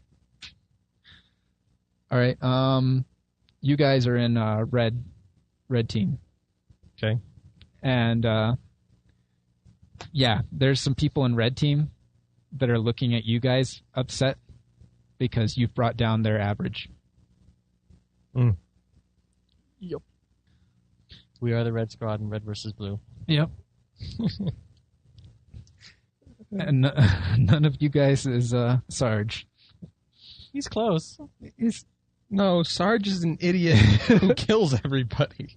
S2: All right. You guys are in red team.
S5: Okay.
S2: And yeah, there's some people in red team that are looking at you guys upset because you've brought down their average.
S5: Mm.
S2: Yep.
S3: We are the red squad in red versus blue.
S2: Yep. And none of you guys is Sarge.
S3: He's close.
S5: No, Sarge is an idiot who kills everybody.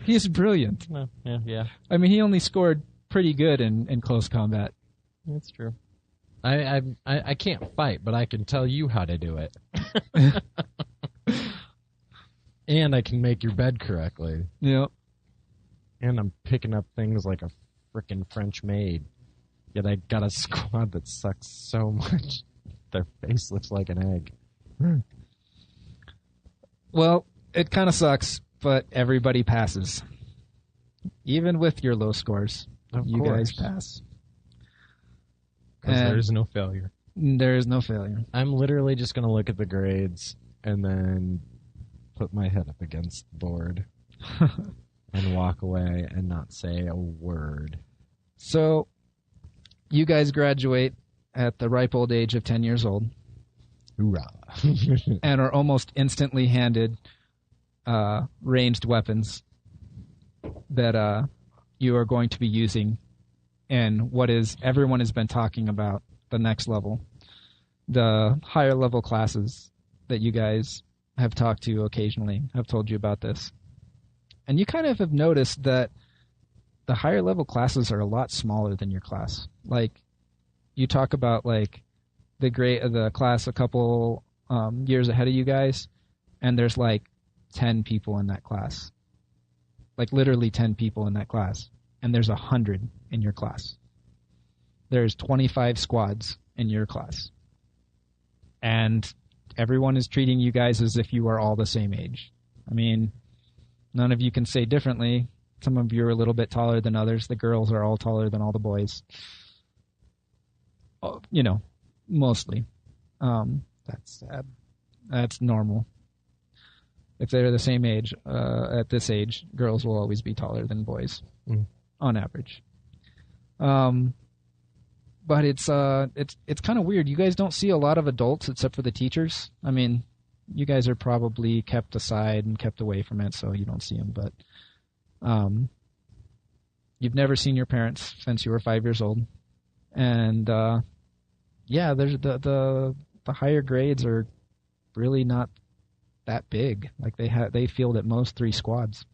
S2: He's brilliant.
S3: No, yeah,
S2: I mean, he only scored pretty good in close combat.
S3: that's true.
S4: I can't fight, but I can tell you how to do it. And I can make your bed correctly.
S2: Yep.
S4: And I'm picking up things like a frickin' French maid. Yet I got a squad that sucks so much. Their face looks like an egg.
S2: Well, it kind of sucks, but everybody passes. Even with your low scores,
S4: Of
S2: you
S4: course.
S2: guys pass.
S5: Because
S2: And-
S5: there's no failure.
S2: There is no failure.
S4: I'm literally just going to look at the grades and then put my head up against the board and walk away and not say a word.
S2: So, you guys graduate at the ripe old age of 10 years old
S4: Hoorah.
S2: and are almost instantly handed ranged weapons that you are going to be using in what is everyone has been talking about, the next level, the higher level classes that you guys have talked to occasionally have told you about this. And you kind of have noticed that the higher level classes are a lot smaller than your class. Like, you talk about like the class a couple years ahead of you guys, and there's like 10 people in that class. Like literally 10 people in that class. And there's 100 in your class. There's 25 squads in your class. And everyone is treating you guys as if you are all the same age. I mean, none of you can say differently. Some of you are a little bit taller than others. The girls are all taller than all the boys. Oh, you know, mostly. That's sad. That's normal. If they're the same age, at this age, girls will always be taller than boys, on average. But it's kind of weird. You guys don't see a lot of adults except for the teachers. I mean, You guys are probably kept aside and kept away from it, so you don't see them. But you've never seen your parents since you were 5 years old, and there's the higher grades are really not that big. Like they field at most 3 squads.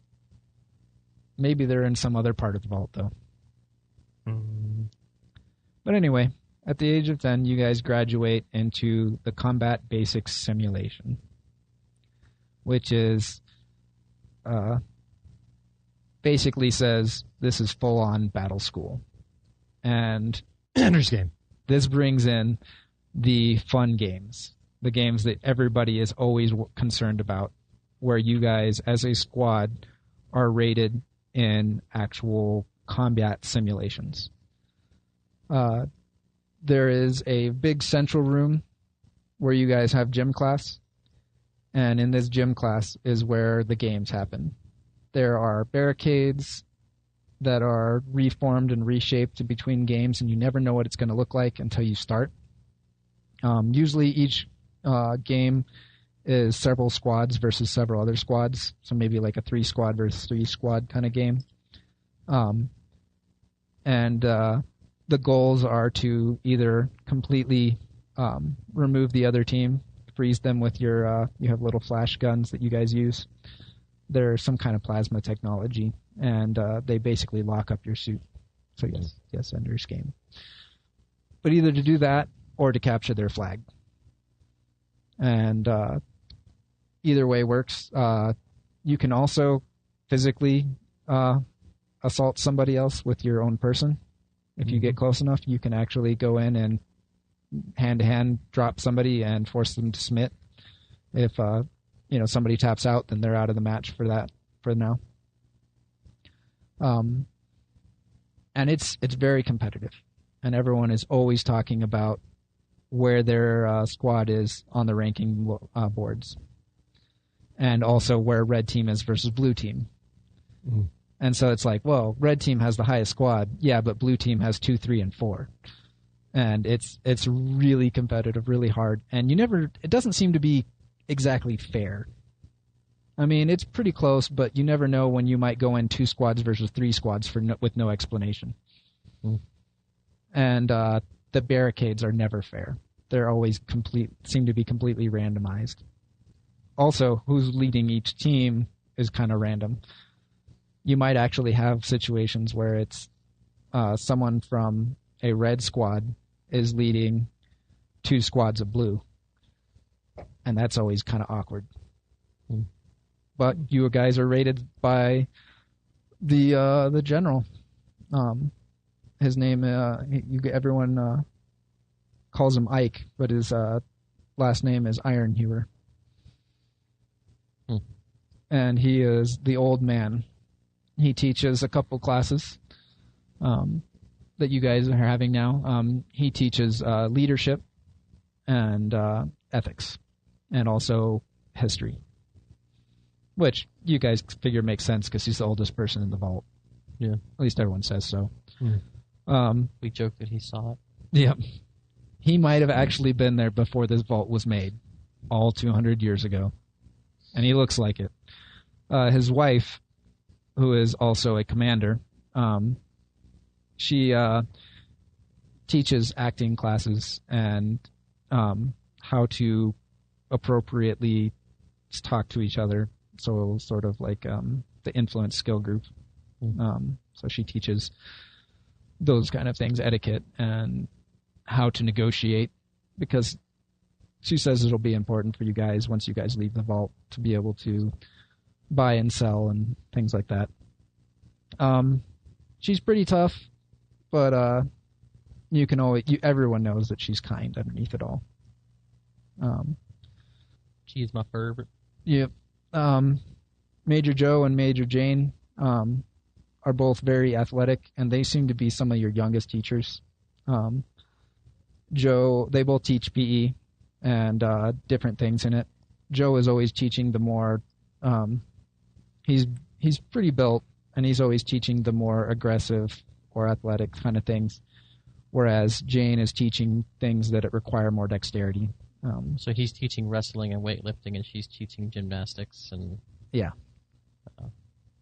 S2: Maybe they're in some other part of the vault though. But anyway, at the age of 10, you guys graduate into the Combat Basics Simulation, which is basically says this is full-on battle school. And
S4: Ender's Game.
S2: This brings in the fun games, the games that everybody is always concerned about, where you guys as a squad are rated in actual combat simulations. There is a big central room where you guys have gym class, and in this gym class is where the games happen. There are barricades that are reformed and reshaped between games, and you never know what it's going to look like until you start. Usually each game is several squads versus several other squads, so maybe like a 3-squad versus 3-squad kind of game. The goals are to either completely remove the other team, freeze them with your you have little flash guns that you guys use. They're some kind of plasma technology, and they basically lock up your suit. So yes, Ender's Game. But either to do that or to capture their flag. And either way works. You can also physically assault somebody else with your own person. If you get close enough, you can actually go in and hand-to-hand drop somebody and force them to submit. If somebody taps out, then they're out of the match for now. And it's very competitive, and everyone is always talking about where their squad is on the ranking boards, and also where red team is versus blue team. And so it's like, well, red team has the highest squad, yeah, but blue team has 2, 3, and 4. And it's really competitive, really hard. And it doesn't seem to be exactly fair. I mean, it's pretty close, but you never know when you might go in 2 squads versus 3 squads with no explanation. And the barricades are never fair. They're always seem to be completely randomized. Also, who's leading each team is kind of random. You might actually have situations where it's someone from a red squad is leading 2 squads of blue. And that's always kind of awkward. But you guys are rated by the general. His name, everyone calls him Ike, but his last name is Ironhewer. And he is the old man. He teaches a couple classes that you guys are having now. He teaches leadership and ethics, and also history, which you guys figure makes sense because he's the oldest person in the vault.
S3: Yeah.
S2: At least everyone says so.
S3: We joke that he saw it.
S2: Yep. He might have actually been there before this vault was made, all 200 years ago. And he looks like it. His wife, who is also a commander, she teaches acting classes and how to appropriately talk to each other. So sort of like the influence skill group. So she teaches those kind of things, etiquette and how to negotiate, because she says it'll be important for you guys once you guys leave the vault to be able to buy and sell and things like that. She's pretty tough, but everyone knows that she's kind underneath it all.
S3: She's my favorite.
S2: Yep. Major Joe and Major Jane are both very athletic, and they seem to be some of your youngest teachers. Joe, they both teach PE and different things in it. Joe is always teaching the more he's pretty built, and he's always teaching the more aggressive or athletic kind of things, whereas Jane is teaching things that require more dexterity,
S3: So he's teaching wrestling and weightlifting, and she's teaching gymnastics and
S2: Yeah.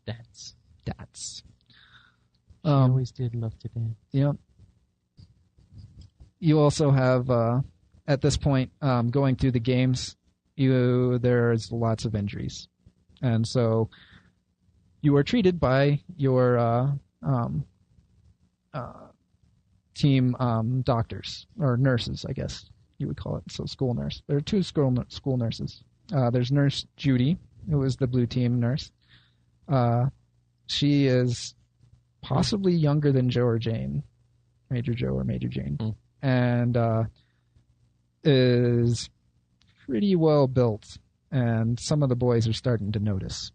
S3: dance.
S2: That's.
S3: She always did love to dance.
S2: Yeah. You also have, at this point, going through the games, there's lots of injuries. And so you are treated by your team doctors, or nurses, I guess you would call it. So school nurse. There are two school nurses. There's Nurse Judy, who is the blue team nurse. She is possibly younger than Joe or Jane, Major Joe or Major Jane, and is pretty well built, and some of the boys are starting to notice.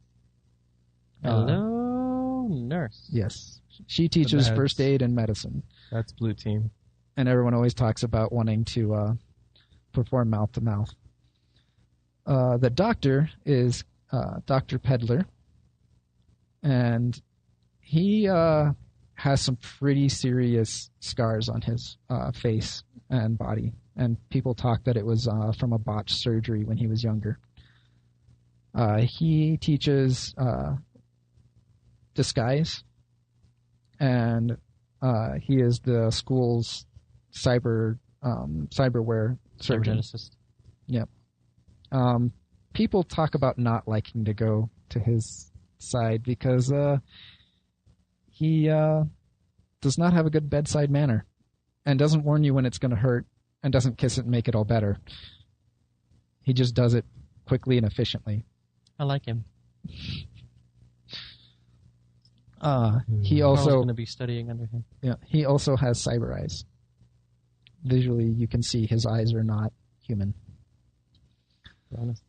S3: Hello, nurse.
S2: Yes. She teaches
S5: meds.
S2: first aid and medicine,
S5: That's blue team.
S2: and everyone always talks about wanting to perform mouth-to-mouth. The doctor is Dr. Pedler, and he has some pretty serious scars on his face and body, and people talk that it was from a botched surgery when he was younger. He teaches disguise, and he is the school's cyberware surgeon.
S3: Cybergenicist.
S2: Yep. People talk about not liking to go to his side because he does not have a good bedside manner and doesn't warn you when it's going to hurt and doesn't kiss it and make it all better. He just does it quickly and efficiently.
S3: I like him.
S2: He
S3: I was
S2: also
S3: going to be studying under him.
S2: he also has cyber eyes. Visually, you can see his eyes are not human.
S3: To be honest.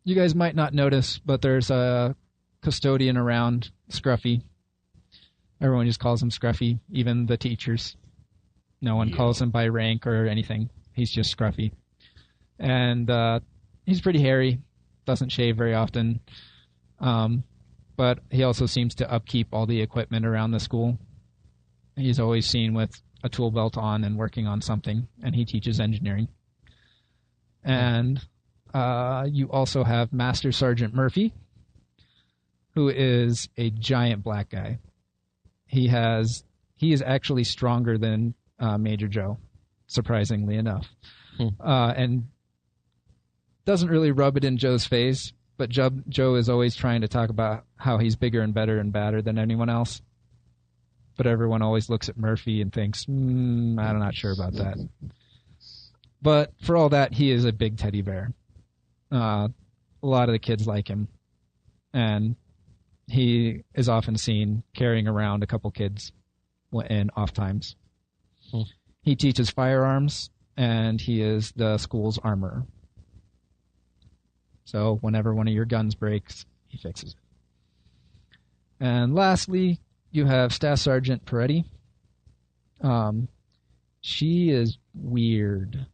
S2: You guys might not notice, but there's a custodian around, Scruffy. Everyone just calls him Scruffy, even the teachers. No one calls him by rank or anything. He's just Scruffy. And he's pretty hairy, doesn't shave very often. But he also seems to upkeep all the equipment around the school. He's always seen with a tool belt on and working on something, and he teaches engineering. And you also have Master Sergeant Murphy, who is a giant black guy. He is actually stronger than Major Joe, surprisingly enough. And doesn't really rub it in Joe's face, but Joe is always trying to talk about how he's bigger and better and badder than anyone else. But everyone always looks at Murphy and thinks, I'm not sure about that. But for all that, he is a big teddy bear. A lot of the kids like him. And he is often seen carrying around a couple kids in off times. He teaches firearms, and he is the school's armorer. So whenever one of your guns breaks, he fixes it. And lastly, you have Staff Sergeant Peretti. She is weird.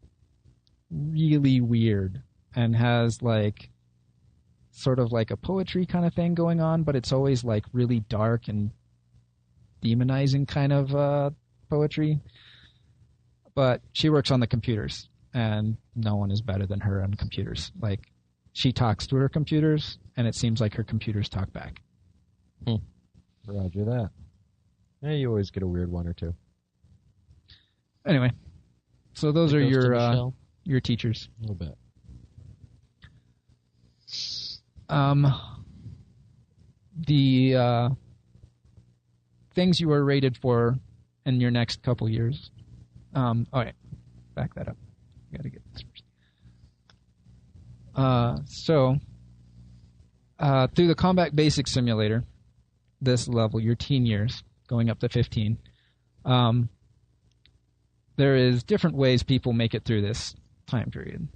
S2: Really weird. And has sort of like a poetry kind of thing going on, but it's always really dark and demonizing kind of poetry. But she works on the computers, and no one is better than her on computers. She talks to her computers, and it seems like her computers talk back.
S4: Roger that. Yeah, you always get a weird one or two.
S2: Anyway, so those are
S3: Ghost in the
S2: your
S3: Shell.
S2: your teachers.
S4: A little bit.
S2: The things you are rated for in your next couple years. All right, back that up. Got to get this first. Through the Combat Basics Simulator, this level, your teen years, going up to 15, there is different ways people make it through this time period.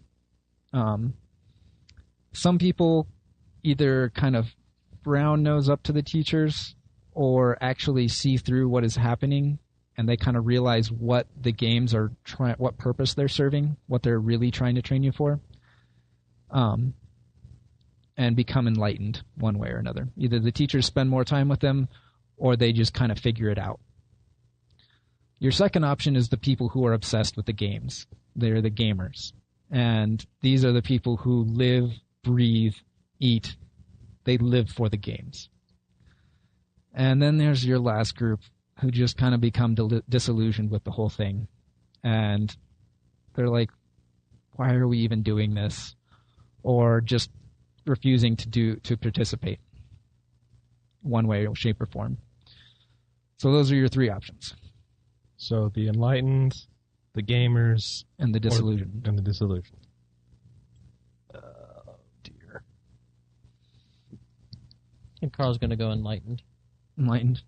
S2: Some people either kind of brown nose up to the teachers or actually see through what is happening, and they kind of realize what the games are what purpose they're serving, what they're really trying to train you for, and become enlightened one way or another. Either the teachers spend more time with them, or they just kind of figure it out. Your second option is the people who are obsessed with the games. They're the gamers. And these are the people who live, breathe, eat. They live for the games. And then there's your last group who just kind of become disillusioned with the whole thing. And they're like, why are we even doing this? Or just refusing to participate one way, shape, or form. So those are your three options.
S5: So the enlightened, the gamers,
S2: And the disillusioned.
S5: and the disillusioned.
S2: Oh, dear.
S3: And Carl's going to go enlightened.
S2: Enlightened.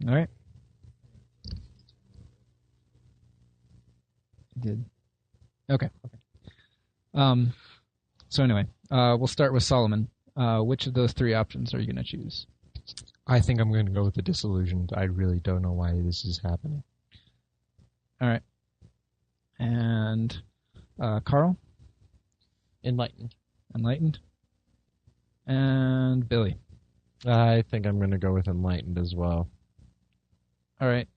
S2: All right. Did. Okay. So anyway, we'll start with Solomon. Which of those three options are you going to choose?
S5: I think I'm going to go with the disillusioned. I really don't know why this is happening.
S2: All right. And Carl?
S3: Enlightened.
S2: Enlightened. And Billy?
S4: I think I'm going to go with enlightened as well.
S2: All right.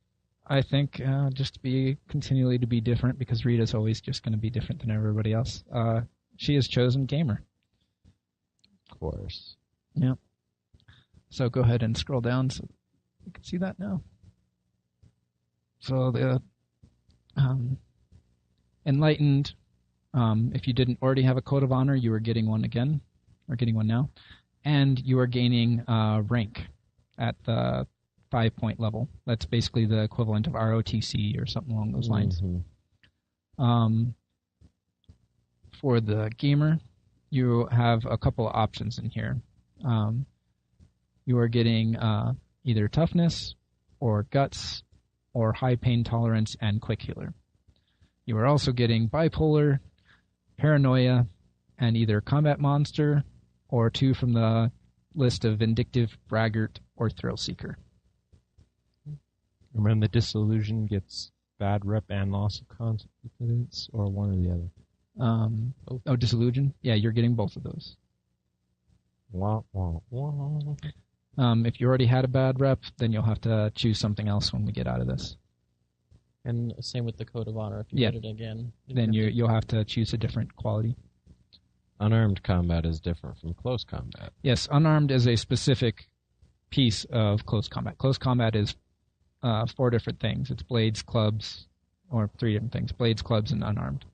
S2: I think just to be continually to be different, because Rita's always just going to be different than everybody else. She has chosen gamer.
S4: Of course.
S2: Yep. So go ahead and scroll down so you can see that now. So the enlightened, if you didn't already have a code of honor, you are getting one again, or getting one now, and you are gaining rank at the 5-point level. That's basically the equivalent of ROTC or something along those lines.
S4: Mm-hmm.
S2: For the gamer, you have a couple of options in here. You are getting either toughness or guts or high pain tolerance and quick healer. You are also getting bipolar, paranoia, and either combat monster or two from the list of vindictive, braggart, or thrill seeker.
S5: Remember, the disillusion gets bad rep and loss of confidence, or one or the other.
S2: Disillusion? Yeah, you're getting both of those.
S4: Wah, wah, wah.
S2: If you already had a bad rep, then you'll have to choose something else when we get out of this.
S3: And same with the code of honor. If you
S2: Yeah.
S3: get it again,
S2: Then you'll have to choose a different quality.
S4: Unarmed combat is different from close combat.
S2: Yes, unarmed is a specific piece of close combat. Close combat is 4 different things. It's blades, clubs, or 3 different things. Blades, clubs, and unarmed.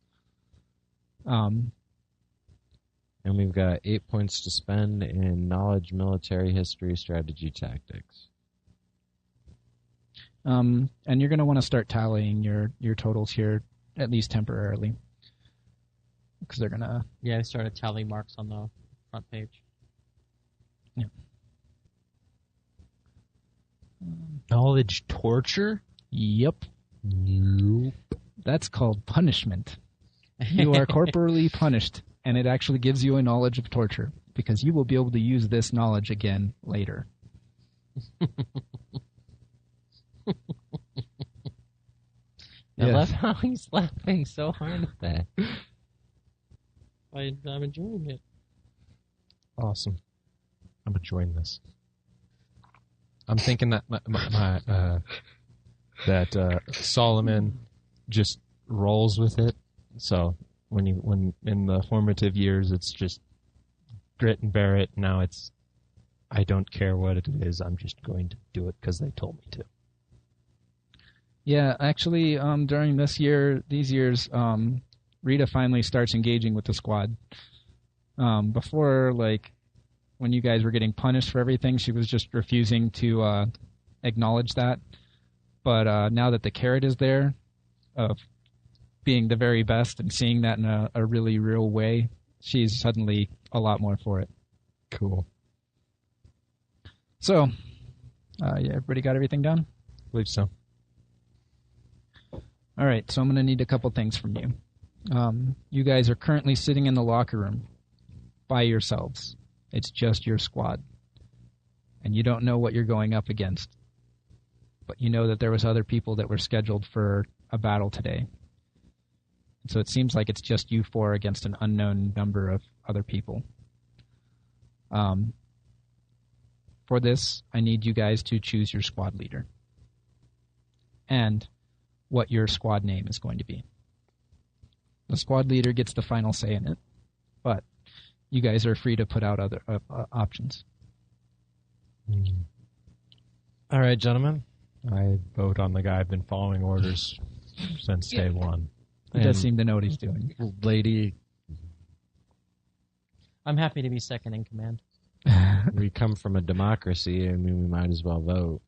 S4: And we've got 8 points to spend in knowledge, military history, strategy, tactics.
S2: And you're going to want to start tallying your totals here, at least temporarily. Because they're going to...
S3: Yeah, I started tally marks on the front page.
S2: Yeah.
S5: Knowledge torture?
S2: Yep.
S4: Nope.
S2: That's called punishment. You are corporally punished, and it actually gives you a knowledge of torture, because you will be able to use this knowledge again later.
S4: I
S2: Yes.
S4: love how he's laughing so hard at that.
S3: I'm enjoying it.
S5: Awesome. I'm enjoying this. I'm thinking that that Solomon just rolls with it. So when in the formative years, it's just grit and bear it. Now it's I don't care what it is. I'm just going to do it because they told me to.
S2: Yeah, actually, during these years, Rita finally starts engaging with the squad. Before, when you guys were getting punished for everything, she was just refusing to acknowledge that. But now that the carrot is there, of being the very best and seeing that in a really real way, she's suddenly a lot more for it.
S5: Cool.
S2: So, yeah, everybody got everything done?
S5: I believe so.
S2: All right, so I'm going to need a couple things from you. You guys are currently sitting in the locker room by yourselves. It's just your squad. And you don't know what you're going up against. But you know that there was other people that were scheduled for a battle today. And so it seems like it's just you 4 against an unknown number of other people. For this, I need you guys to choose your squad leader. And what your squad name is going to be. The squad leader gets the final say in it, but you guys are free to put out other options.
S4: All right, gentlemen.
S5: I vote on the guy I've been following orders since day one.
S2: He does seem to know what he's doing.
S4: Lady,
S3: I'm happy to be second in command.
S4: we come from a democracy. I mean, we might as well vote.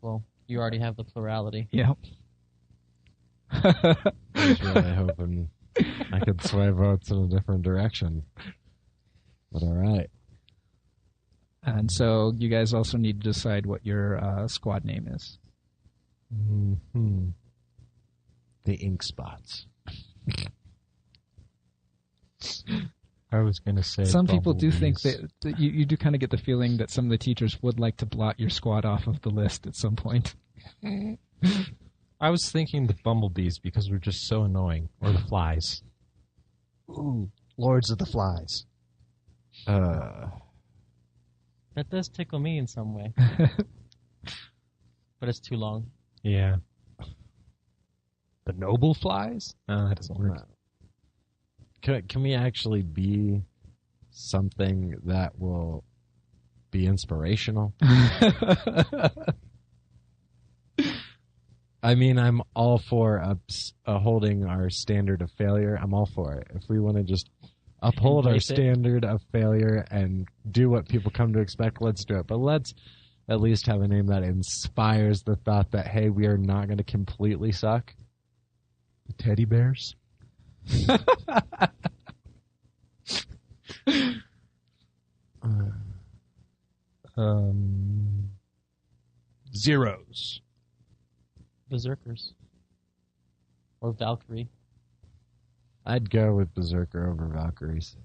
S3: Well, you already have the plurality.
S2: Yeah.
S4: I was really hoping I could sway votes in a different direction. But all right.
S2: And so you guys also need to decide what your squad name is.
S4: Mm-hmm. The ink spots.
S5: I was going to say
S2: Some people do think
S5: bumblebees.
S2: that you do kind of get the feeling that some of the teachers would like to blot your squad off of the list at some point.
S5: I was thinking the bumblebees because we're just so annoying. Or the flies.
S6: Ooh, Lords of the Flies.
S3: That does tickle me in some way. But it's too long.
S5: Yeah. The noble flies? No, that doesn't work.
S4: Can we actually be something that will be inspirational? I mean, I'm all for holding our standard of failure. I'm all for it. If we want to just uphold our
S3: Embrace it.
S4: standard of failure and do what people come to expect, let's do it. But let's at least have a name that inspires the thought that, hey, we are not going to completely suck.
S5: The teddy bears? Zeros.
S3: Berserkers. Or Valkyrie.
S4: I'd go with Berserker over Valkyries.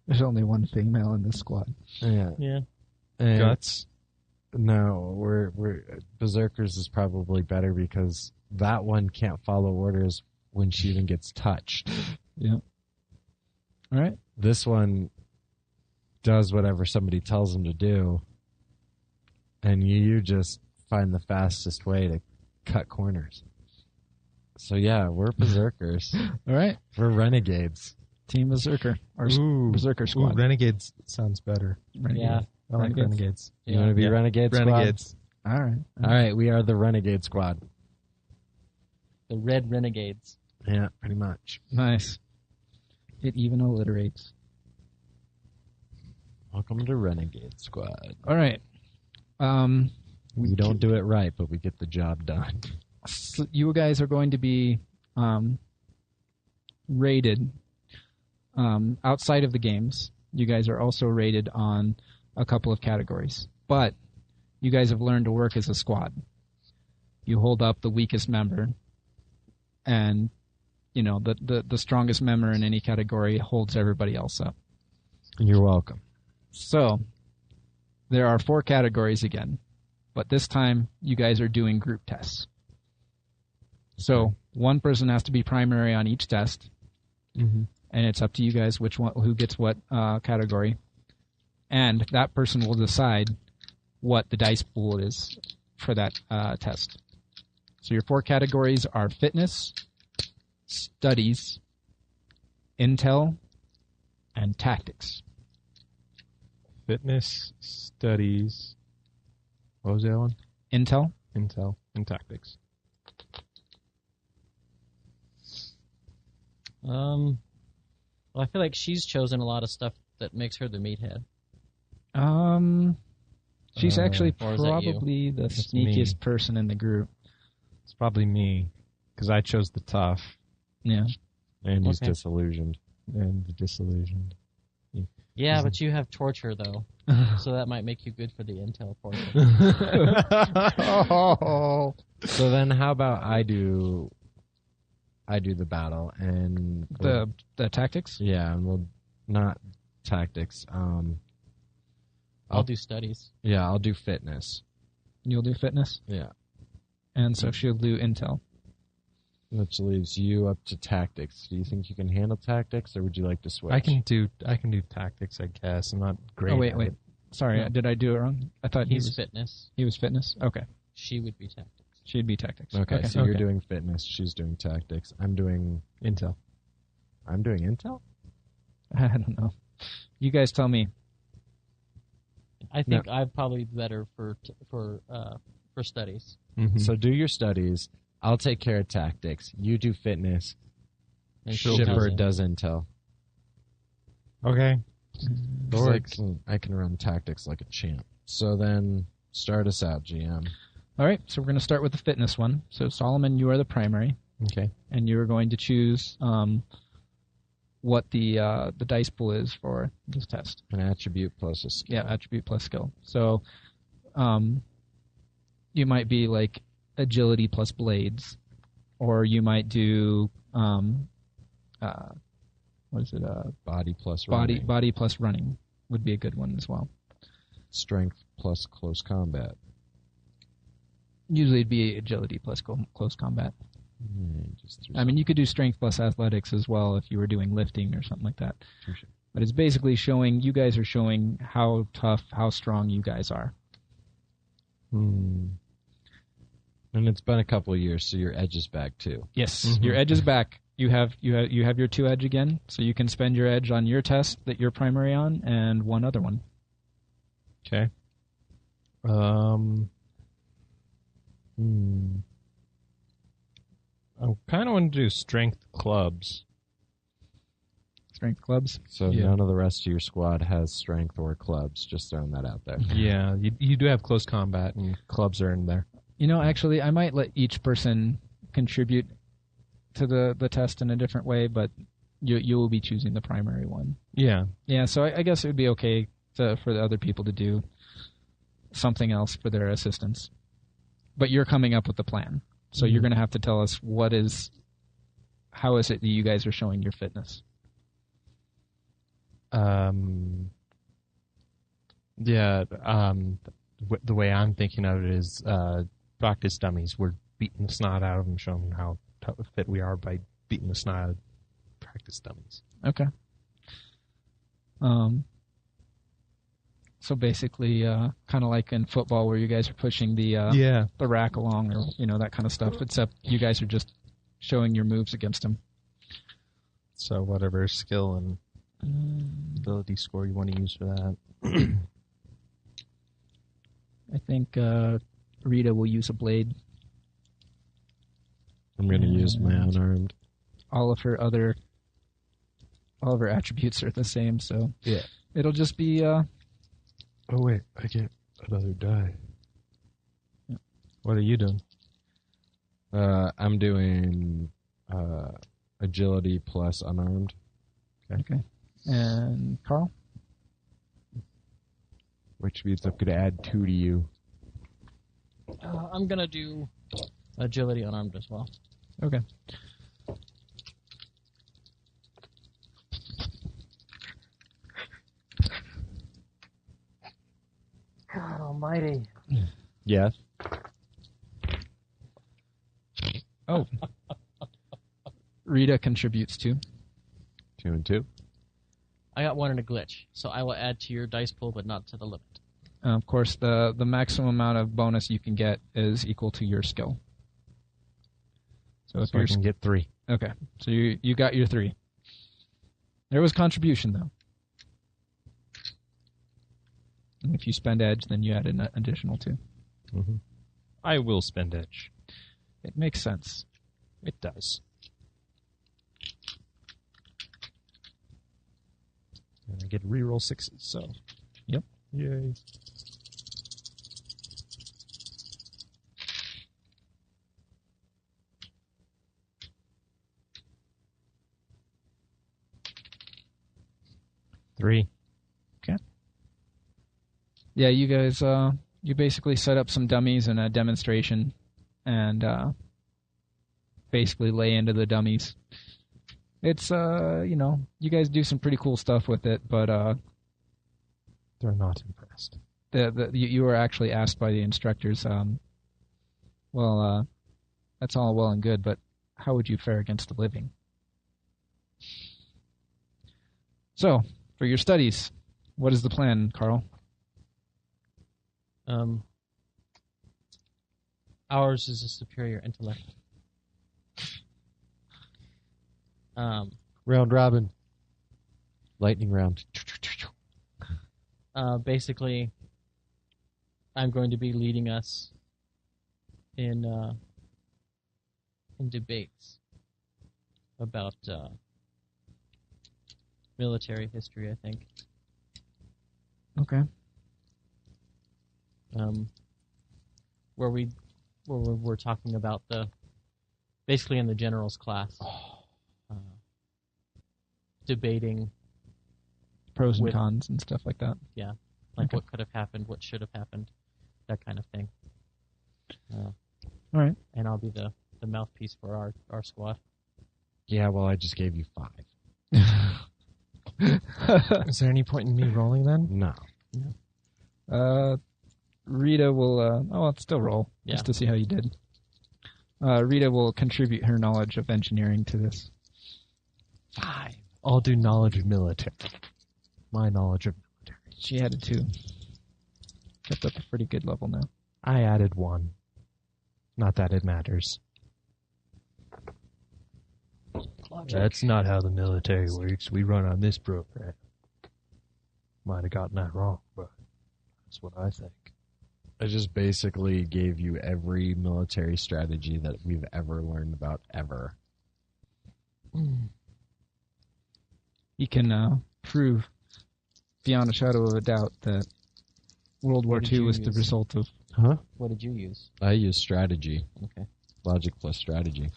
S2: There's only one female in this squad.
S4: Yeah.
S3: Yeah.
S4: And
S5: Guts.
S4: no, we're Berserkers is probably better because that one can't follow orders when she even gets touched.
S2: Yeah. All right.
S4: This one does whatever somebody tells him to do, and you just find the fastest way to cut corners. So yeah, we're Berserkers.
S2: All right.
S4: We're renegades.
S2: Team Berserker. Or
S5: Ooh.
S2: Berserker squad.
S5: Ooh, Renegades sounds better.
S2: Renegade.
S3: Yeah.
S5: I like
S2: Renegades.
S5: Renegades.
S4: You want to be
S3: Yeah.
S4: Renegade Squad?
S5: Renegades.
S2: All right.
S4: All right, we are the Renegade Squad.
S3: The Red Renegades.
S4: Yeah, pretty much.
S2: Nice. It even alliterates.
S4: Welcome to Renegade Squad.
S2: All right.
S4: We don't do it right, but we get the job done.
S2: So you guys are going to be rated outside of the games. You guys are also rated on a couple of categories, but you guys have learned to work as a squad. You hold up the weakest member, and you know the strongest member in any category holds everybody else up.
S4: You're welcome.
S2: So there are 4 categories again, but this time you guys are doing group tests. So one person has to be primary on each test,
S4: Mm-hmm.
S2: and it's up to you guys who gets what category, and that person will decide what the dice pool is for that test. So your 4 categories are fitness, studies, intel, and tactics.
S5: Fitness, studies. What was the other one?
S2: Intel.
S5: Intel and tactics.
S3: Well, I feel like she's chosen a lot of stuff that makes her the meathead.
S2: She's actually
S3: or is that you?
S2: probably the
S5: That's
S2: sneakiest
S5: me.
S2: person in the group.
S5: It's probably me because I chose the tough
S2: Yeah.
S4: And he's
S3: Okay.
S4: disillusioned.
S5: and the disillusioned.
S3: Yeah, but you have torture, though. So that might make you good for the intel portion.
S4: So then how about I do the battle and
S2: The tactics.
S4: yeah, and we'll not tactics.
S3: I'll do studies.
S4: Yeah, I'll do fitness.
S2: You'll do fitness,
S4: Yeah.
S2: and so she'll do intel.
S4: Which leaves you up to tactics. Do you think you can handle tactics, or would you like to switch?
S5: I can do tactics, I guess. I'm not great.
S2: Oh wait,
S5: at
S2: wait.
S5: it.
S2: Sorry,
S3: No.
S2: did I do it wrong? I thought
S3: He's fitness.
S2: he was fitness. Okay.
S3: She would be tactics.
S2: She'd be tactics.
S4: Okay, so you're
S5: Okay.
S4: doing fitness. She's doing tactics. I'm doing
S5: Intel.
S4: intel.
S2: I don't know. You guys tell me.
S3: I think I'm probably better for studies.
S5: Mm-hmm.
S4: So do your studies. I'll take care of tactics. You do fitness.
S3: And
S4: Shipper
S3: she
S4: does intel.
S5: Okay.
S4: So I can run tactics like a champ. So then start us out, GM.
S2: All right, so we're going to start with the fitness one. So Solomon, you are the primary,
S5: Okay.
S2: and you are going to choose what the dice pool is for this test.
S4: An attribute plus a skill.
S2: Yeah, attribute plus skill. So you might be like agility plus blades, or you might do what is it?
S4: Body plus running.
S2: Body plus running would be a good one as well.
S4: Strength plus close combat.
S2: Usually it'd be agility plus close combat.
S4: Just threw
S2: I mean, you could do strength plus athletics as well if you were doing lifting or something like that.
S4: some shit.
S2: But it's basically showing, you guys are showing how tough, how strong you guys are.
S4: And it's been a couple of years, so your edge is back too.
S2: Yes,
S5: Mhm.
S2: your edge is back. You have your 2 edge again, so you can spend your edge on your test that you're primary on and one other one.
S5: Okay. I kind of want to do strength clubs.
S2: Strength clubs.
S4: So
S5: Yeah.
S4: none of the rest of your squad has strength or clubs. Just throwing that out there.
S5: Yeah, you do have close combat, and clubs are in there.
S2: You know, actually, I might let each person contribute to the test in a different way, but you will be choosing the primary one.
S5: Yeah.
S2: Yeah, so I guess it would be okay for the other people to do something else for their assistance. But you're coming up with the plan. So you're going to have to tell us how is it that you guys are showing your fitness?
S5: Yeah. The way I'm thinking of it is practice dummies. We're beating the snot out of them, showing them how fit we are by beating the snot out of practice dummies.
S2: Okay. So basically, kind of like in football where you guys are pushing the rack along, or that kind of stuff. Except you guys are just showing your moves against them.
S5: So whatever skill and ability score you want to use for that.
S2: I think Rita will use a blade.
S4: I'm going to use my unarmed.
S2: All of her attributes are the same, so
S5: Yeah.
S2: it'll just be.
S5: Oh wait, I get another die. What are you doing?
S4: I'm doing agility plus unarmed.
S2: Okay. And Carl?
S4: Which means I'm going to add 2 to you.
S3: I'm gonna do agility unarmed as well.
S2: Okay.
S3: God almighty.
S4: Yes.
S2: Oh. Rita contributes 2.
S4: 2 and 2.
S3: I got 1 in a glitch, so I will add to your dice pool, but not to the limit.
S2: Of course, the maximum amount of bonus you can get is equal to your skill. So if
S5: So I
S2: you're
S5: can get 3.
S2: okay, so you got your 3. There was contribution though. And if you spend edge, then you add an additional 2.
S5: Mm-hmm. I will spend edge.
S2: It makes sense.
S5: It does. And I get reroll 6s, so.
S2: Yep.
S5: Yay. Three.
S2: Yeah, you guys, you basically set up some dummies in a demonstration, and basically lay into the dummies. It's you guys do some pretty cool stuff with it, but
S5: They're not impressed.
S2: you were actually asked by the instructors, that's all well and good, but how would you fare against the living? So, for your studies, what is the plan, Carl?
S3: Ours is a superior intellect.
S4: Round robin. Lightning round.
S3: Basically, I'm going to be leading us in debates about military history, I think.
S2: Okay.
S3: Where we're talking about basically in the general's class, debating
S2: Pros and
S3: With-
S2: cons and stuff like that.
S3: like
S2: Okay.
S3: what could have happened, what should have happened, that kind of thing.
S2: All right.
S3: And I'll be the mouthpiece for our squad.
S4: Yeah, well, I just gave you 5.
S5: Is there any point in me rolling then?
S4: No.
S2: Rita will. Let's still roll
S3: Yeah.
S2: just to see how you did. Rita will contribute her knowledge of engineering to this.
S5: 5. I'll do knowledge of military. My knowledge of military.
S2: She added 2. Kept up a pretty good level now.
S5: I added 1. Not that it matters. That's not how the military works. We run on this program. Might have gotten that wrong, but that's what I think.
S4: I just basically gave you every military strategy that we've ever learned about ever.
S2: You can prove beyond a shadow of a doubt that World War
S3: What did
S2: II
S3: you
S2: was the
S3: use?
S2: result of.
S4: Huh?
S3: What did you use?
S4: I use strategy.
S3: Okay.
S4: Logic plus strategy.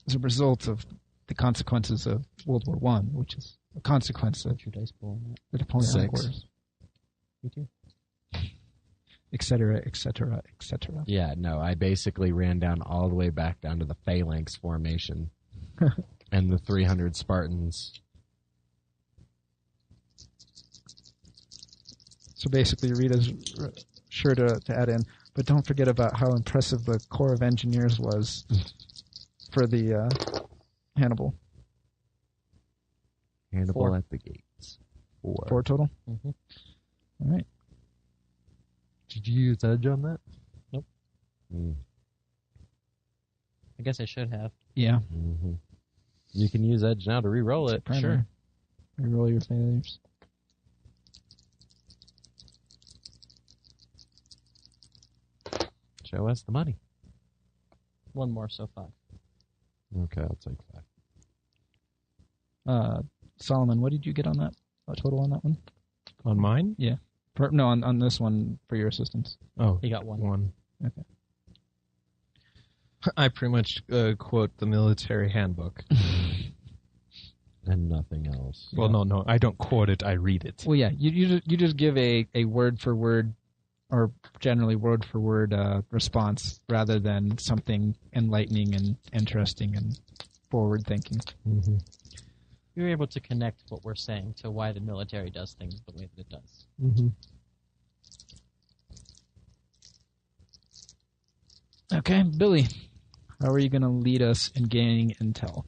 S2: As a result of the consequences of World War One, which is a consequence of
S3: What's your dice pool on that?
S2: the Napoleonic
S4: 6.
S2: Wars,
S3: Me too.
S2: et cetera, et cetera, et cetera.
S4: Yeah, no, I basically ran down all the way back down to the phalanx formation and the 300 Spartans.
S2: So basically, Rita's sure to add in, but don't forget about how impressive the Corps of Engineers was for the Hannibal.
S4: Hannibal
S3: 4.
S4: at the gates. 4.
S2: 4 total?
S3: Mm-hmm.
S2: All right.
S5: Did you use edge on that?
S4: Mm.
S3: I guess I should have.
S2: Yeah,
S4: Mm-hmm. You can use edge now to re-roll it.
S2: sure. Reroll your failures.
S4: Show us the money.
S3: One more, so 5.
S4: Okay, I'll take 5.
S2: Solomon, what did you get on that? What total on that one?
S5: On mine?
S2: No, on this one for your assistance.
S5: Oh,
S3: He got 1.
S5: 1.
S2: Okay.
S5: I pretty much quote the military handbook.
S4: And nothing else.
S5: Well, no, I don't quote it. I read it.
S2: Well, yeah, you just give a word for word, or generally word for word response rather than something enlightening and interesting and forward thinking.
S5: Mm-hmm.
S3: You're able to connect what we're saying to why the military does things the way that it does.
S5: Mm-hmm.
S2: Okay, Billy, how are you going to lead us in gaining intel?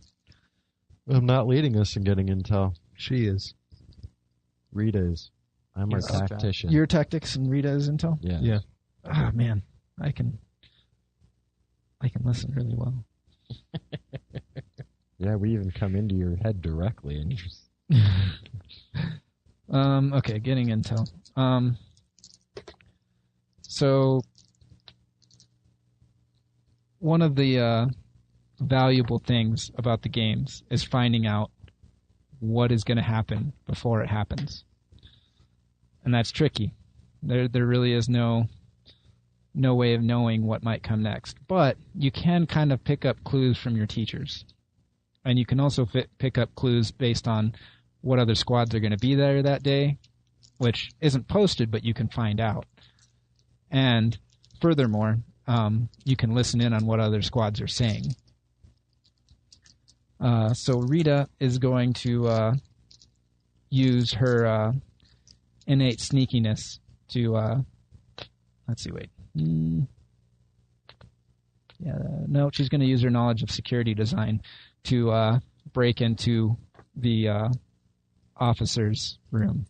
S4: I'm not leading us in getting intel.
S5: She is.
S4: Rita is. I'm our
S3: Yes, that's right.
S4: tactician.
S2: Your tactics and Rita's intel?
S4: Yeah.
S5: Yeah.
S2: Ah, man, I can listen really well.
S4: Yeah, we even come into your head directly. And you just...
S2: Okay, getting intel. So one of the valuable things about the games is finding out what is going to happen before it happens, and that's tricky. There really is no way of knowing what might come next, but you can kind of pick up clues from your teachers. And you can also pick up clues based on what other squads are going to be there that day, which isn't posted, but you can find out. And furthermore, you can listen in on what other squads are saying. So Rita is going to use her innate sneakiness to... let's see, wait. No, she's going to use her knowledge of security design to break into the officer's room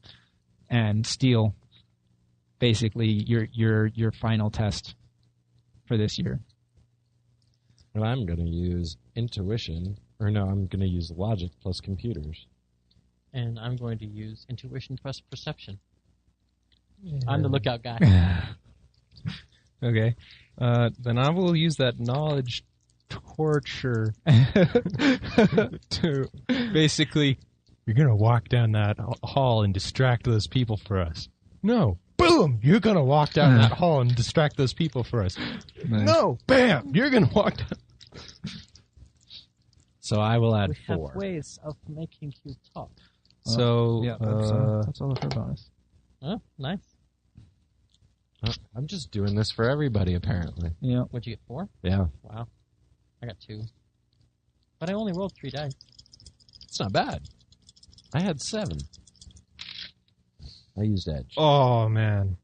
S2: and steal basically your final test for this year,
S4: And I'm going to use intuition. Or no, I'm going to use logic plus computers.
S3: And I'm going to use intuition plus perception. I'm the lookout guy.
S5: Okay. Then I will use that knowledge torture to basically, you're going to walk down that hall and distract those people for us. No. Boom! You're going to walk down that hall and distract those people for us.
S2: Nice.
S5: No. Bam! You're going to walk down.
S4: So I will add
S3: We have
S4: 4.
S3: ways of making you talk.
S5: So,
S2: Yeah, that's all of her bonus.
S3: Oh, nice.
S4: I'm just doing this for everybody, apparently.
S2: Yeah.
S3: What'd you get, 4?
S4: Yeah.
S3: Wow. I got 2. But I only rolled 3 dice.
S4: It's not bad. I had 7. I used edge.
S5: oh, man.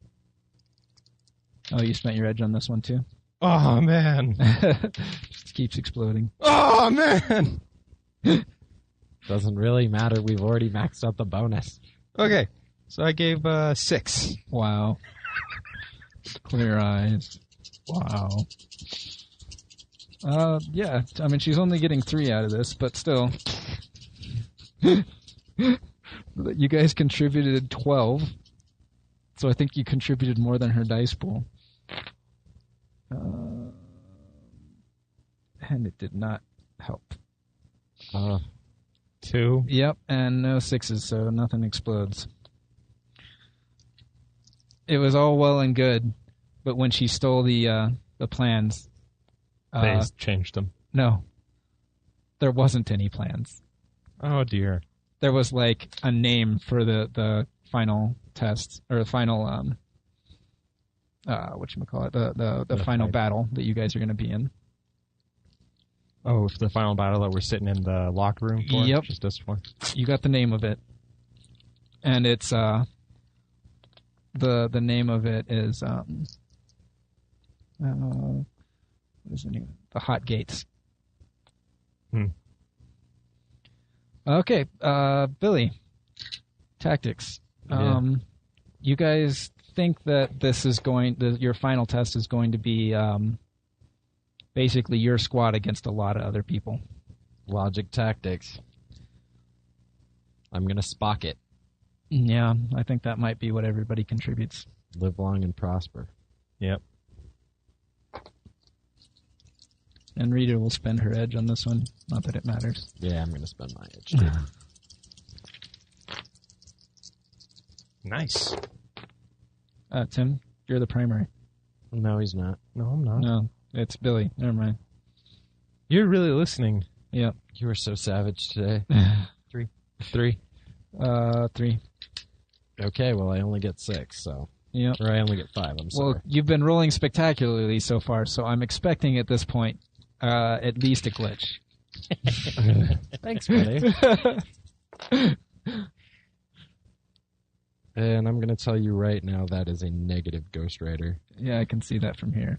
S2: Oh, you spent your edge on this one too?
S5: Oh, man.
S2: Just keeps exploding.
S5: Oh, man!
S4: Doesn't really matter. We've already maxed out the bonus.
S5: Okay. So I gave 6.
S2: Wow. Clear eyes. Wow. Yeah, I mean, she's only getting 3 out of this, but still. You guys contributed 12, so I think you contributed more than her dice pool. And it did not help.
S5: 2.
S2: Yep, and no 6s, so nothing explodes. It was all well and good, but when she stole the plans,
S5: They changed them.
S2: no, there wasn't any plans.
S5: Oh, dear.
S2: There was like a name for the final test or the final whatchamacallit, the final
S5: fight.
S2: battle that you guys are going to be in.
S5: Oh, for the final battle that we're sitting in the locker room for?
S2: Yep.
S5: Just us four?
S2: You got the name of it, and it's the name of it is what is the name? The Hot Gates. Okay, Billy. Tactics.
S5: Yeah.
S2: You guys think that this is your final test is going to be basically your squad against a lot of other people.
S4: Logic tactics. I'm going to Spock it.
S2: Yeah, I think that might be what everybody contributes.
S4: Live long and prosper.
S5: Yep.
S2: And Rita will spend her edge on this one. Not that it matters.
S4: Yeah, I'm going to spend my edge too.
S5: Nice.
S2: Tim, you're the primary.
S4: No, he's not.
S5: No, I'm not.
S2: No, it's Billy. Never mind.
S5: You're really listening.
S2: Yep.
S4: You were so savage today.
S5: 3.
S2: 3.
S4: Okay, well, I only get 6, so.
S2: Yep.
S4: Or I only get 5, I'm sorry.
S2: Well, you've been rolling spectacularly so far, so I'm expecting at this point at least a glitch.
S4: Thanks, buddy. And I'm going to tell you right now that is a negative Ghost Rider.
S2: Yeah, I can see that from here.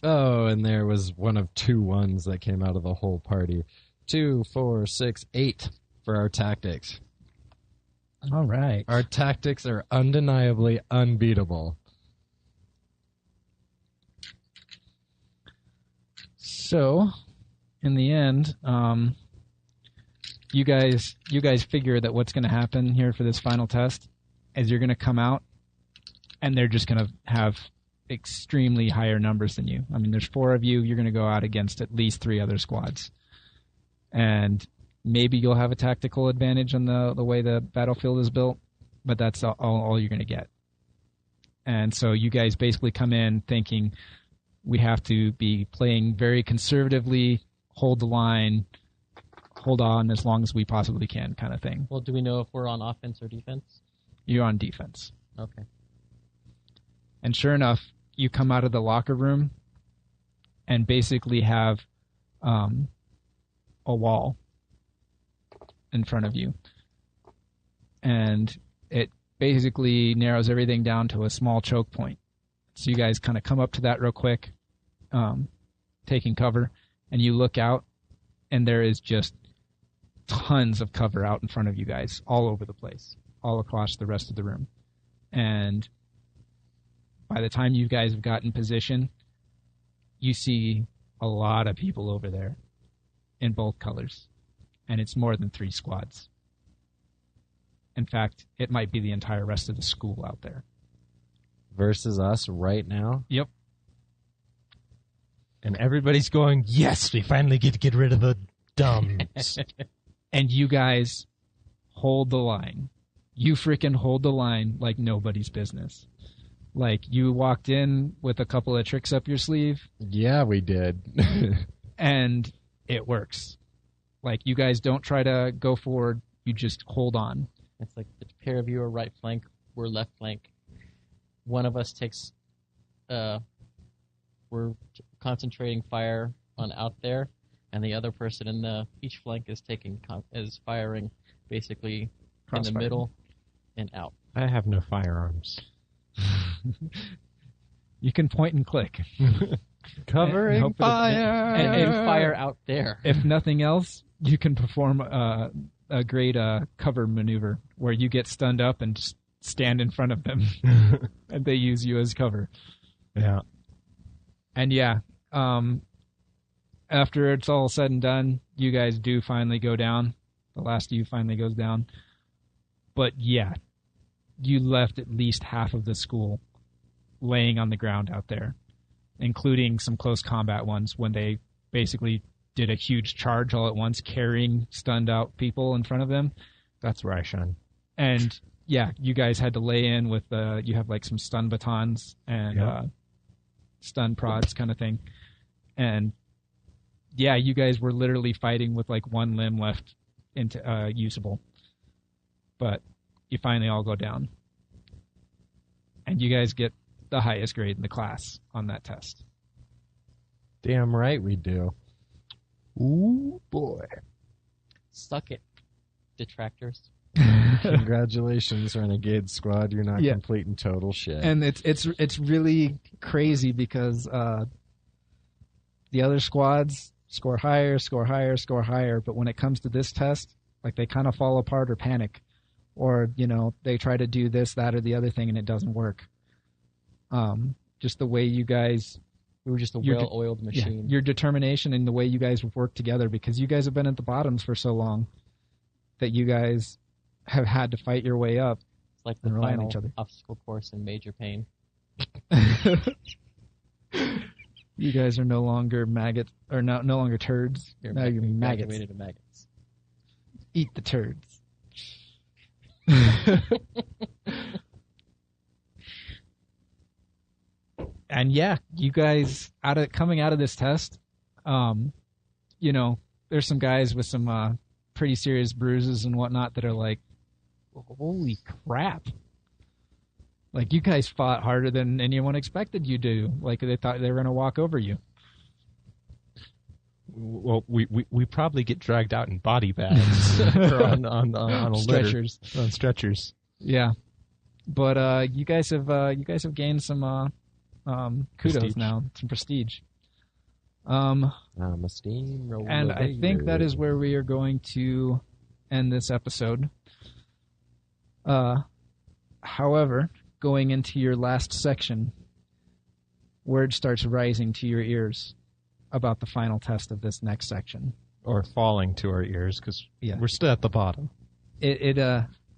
S4: Oh, and there was one of 2 ones that came out of the whole party. 2, 4, 6, 8 for our tactics.
S2: All right.
S4: Our tactics are undeniably unbeatable.
S2: So, in the end, you guys figure that what's going to happen here for this final test is you're going to come out, and they're just going to have extremely higher numbers than you. I mean, there's 4 of you. You're going to go out against at least 3 other squads, and maybe you'll have a tactical advantage on the way the battlefield is built, but that's all you're going to get. And so you guys basically come in thinking we have to be playing very conservatively, hold the line, hold on as long as we possibly can, kind of thing.
S3: Well, do we know if we're on offense or defense?
S2: You're on defense.
S3: Okay.
S2: And sure enough, you come out of the locker room and basically have a wall in front of you. And it basically narrows everything down to a small choke point. So you guys kind of come up to that real quick, taking cover, and you look out, and there is just tons of cover out in front of you guys, all over the place, all across the rest of the room. And by the time you guys have gotten position, you see a lot of people over there in both colors. And it's more than 3 squads. In fact, it might be the entire rest of the school out there.
S4: Versus us right now?
S2: Yep.
S5: And everybody's going, yes, we finally get to get rid of the dumbs.
S2: And you guys hold the line. You freaking hold the line like nobody's business. Like, you walked in with a couple of tricks up your sleeve.
S4: Yeah, we did.
S2: And it works. Like, you guys don't try to go forward. You just hold on.
S3: It's like the pair of you are right flank, we're left flank. One of us takes, we're concentrating fire on out there, and the other person in each flank is firing basically in the middle and out.
S5: I have no firearms.
S2: You can point and click.
S4: Covering fire!
S3: And fire out there.
S2: If nothing else, you can perform a great cover maneuver where you get stunned up and just stand in front of them. And they use you as cover.
S5: Yeah.
S2: And yeah, after it's all said and done, you guys do finally go down. The last of you finally goes down. But yeah, you left at least half of the school laying on the ground out there, including some close combat ones when they basically did a huge charge all at once, carrying stunned out people in front of them.
S5: That's where I shine.
S2: And yeah, you guys had to lay in with you have like some stun batons and stun prods kind of thing. And yeah, you guys were literally fighting with like one limb left into usable. But you finally all go down. And you guys get the highest grade in the class on that test.
S4: Damn right we do. Ooh, boy.
S3: Suck it, detractors.
S4: Congratulations, Renegade Squad. You're not complete and total shit.
S2: And it's really crazy because the other squads score higher, but when it comes to this test, like they kind of fall apart or panic. Or, you know, they try to do this, that, or the other thing and it doesn't work. Just the way you guys...
S3: We were just a well-oiled machine.
S2: Your determination and the way you guys work together, because you guys have been at the bottoms for so long that you guys have had to fight your way up.
S3: It's like the final obstacle course in Major Pain.
S2: You guys are no longer maggots, or no longer turds. Now you're maggots.
S3: Graduated to maggots.
S2: Eat the turds. And yeah, you guys coming out of this test, you know, there's some guys with some pretty serious bruises and whatnot that are like, holy crap. Like, you guys fought harder than anyone expected you to. Like, they thought they were going to walk over you.
S5: Well, we probably get dragged out in body bags or on a
S2: stretchers.
S5: On stretchers.
S2: Yeah, but you guys have gained some kudos
S5: prestige.
S2: now, some prestige.
S4: I'm a steamroller.
S2: And I think that is where we are going to end this episode. However, going into your last section, word starts rising to your ears about the final test of this next section.
S5: Or falling to our ears, because we're still at the bottom.
S4: We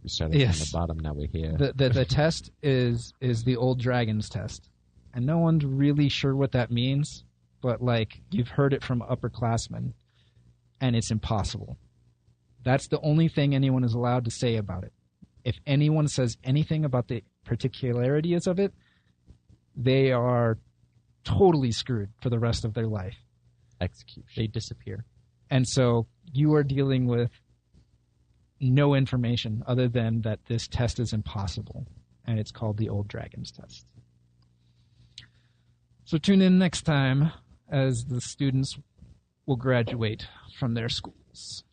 S4: started from the bottom, now we're here.
S2: The test is the old dragons test. And no one's really sure what that means, but like, you've heard it from upperclassmen, and it's impossible. That's the only thing anyone is allowed to say about it. If anyone says anything about the particularities of it, they are totally screwed for the rest of their life.
S4: Execution.
S3: They disappear.
S2: And so you are dealing with no information other than that this test is impossible, and it's called the Old Dragons Test. So tune in next time as the students will graduate from their schools.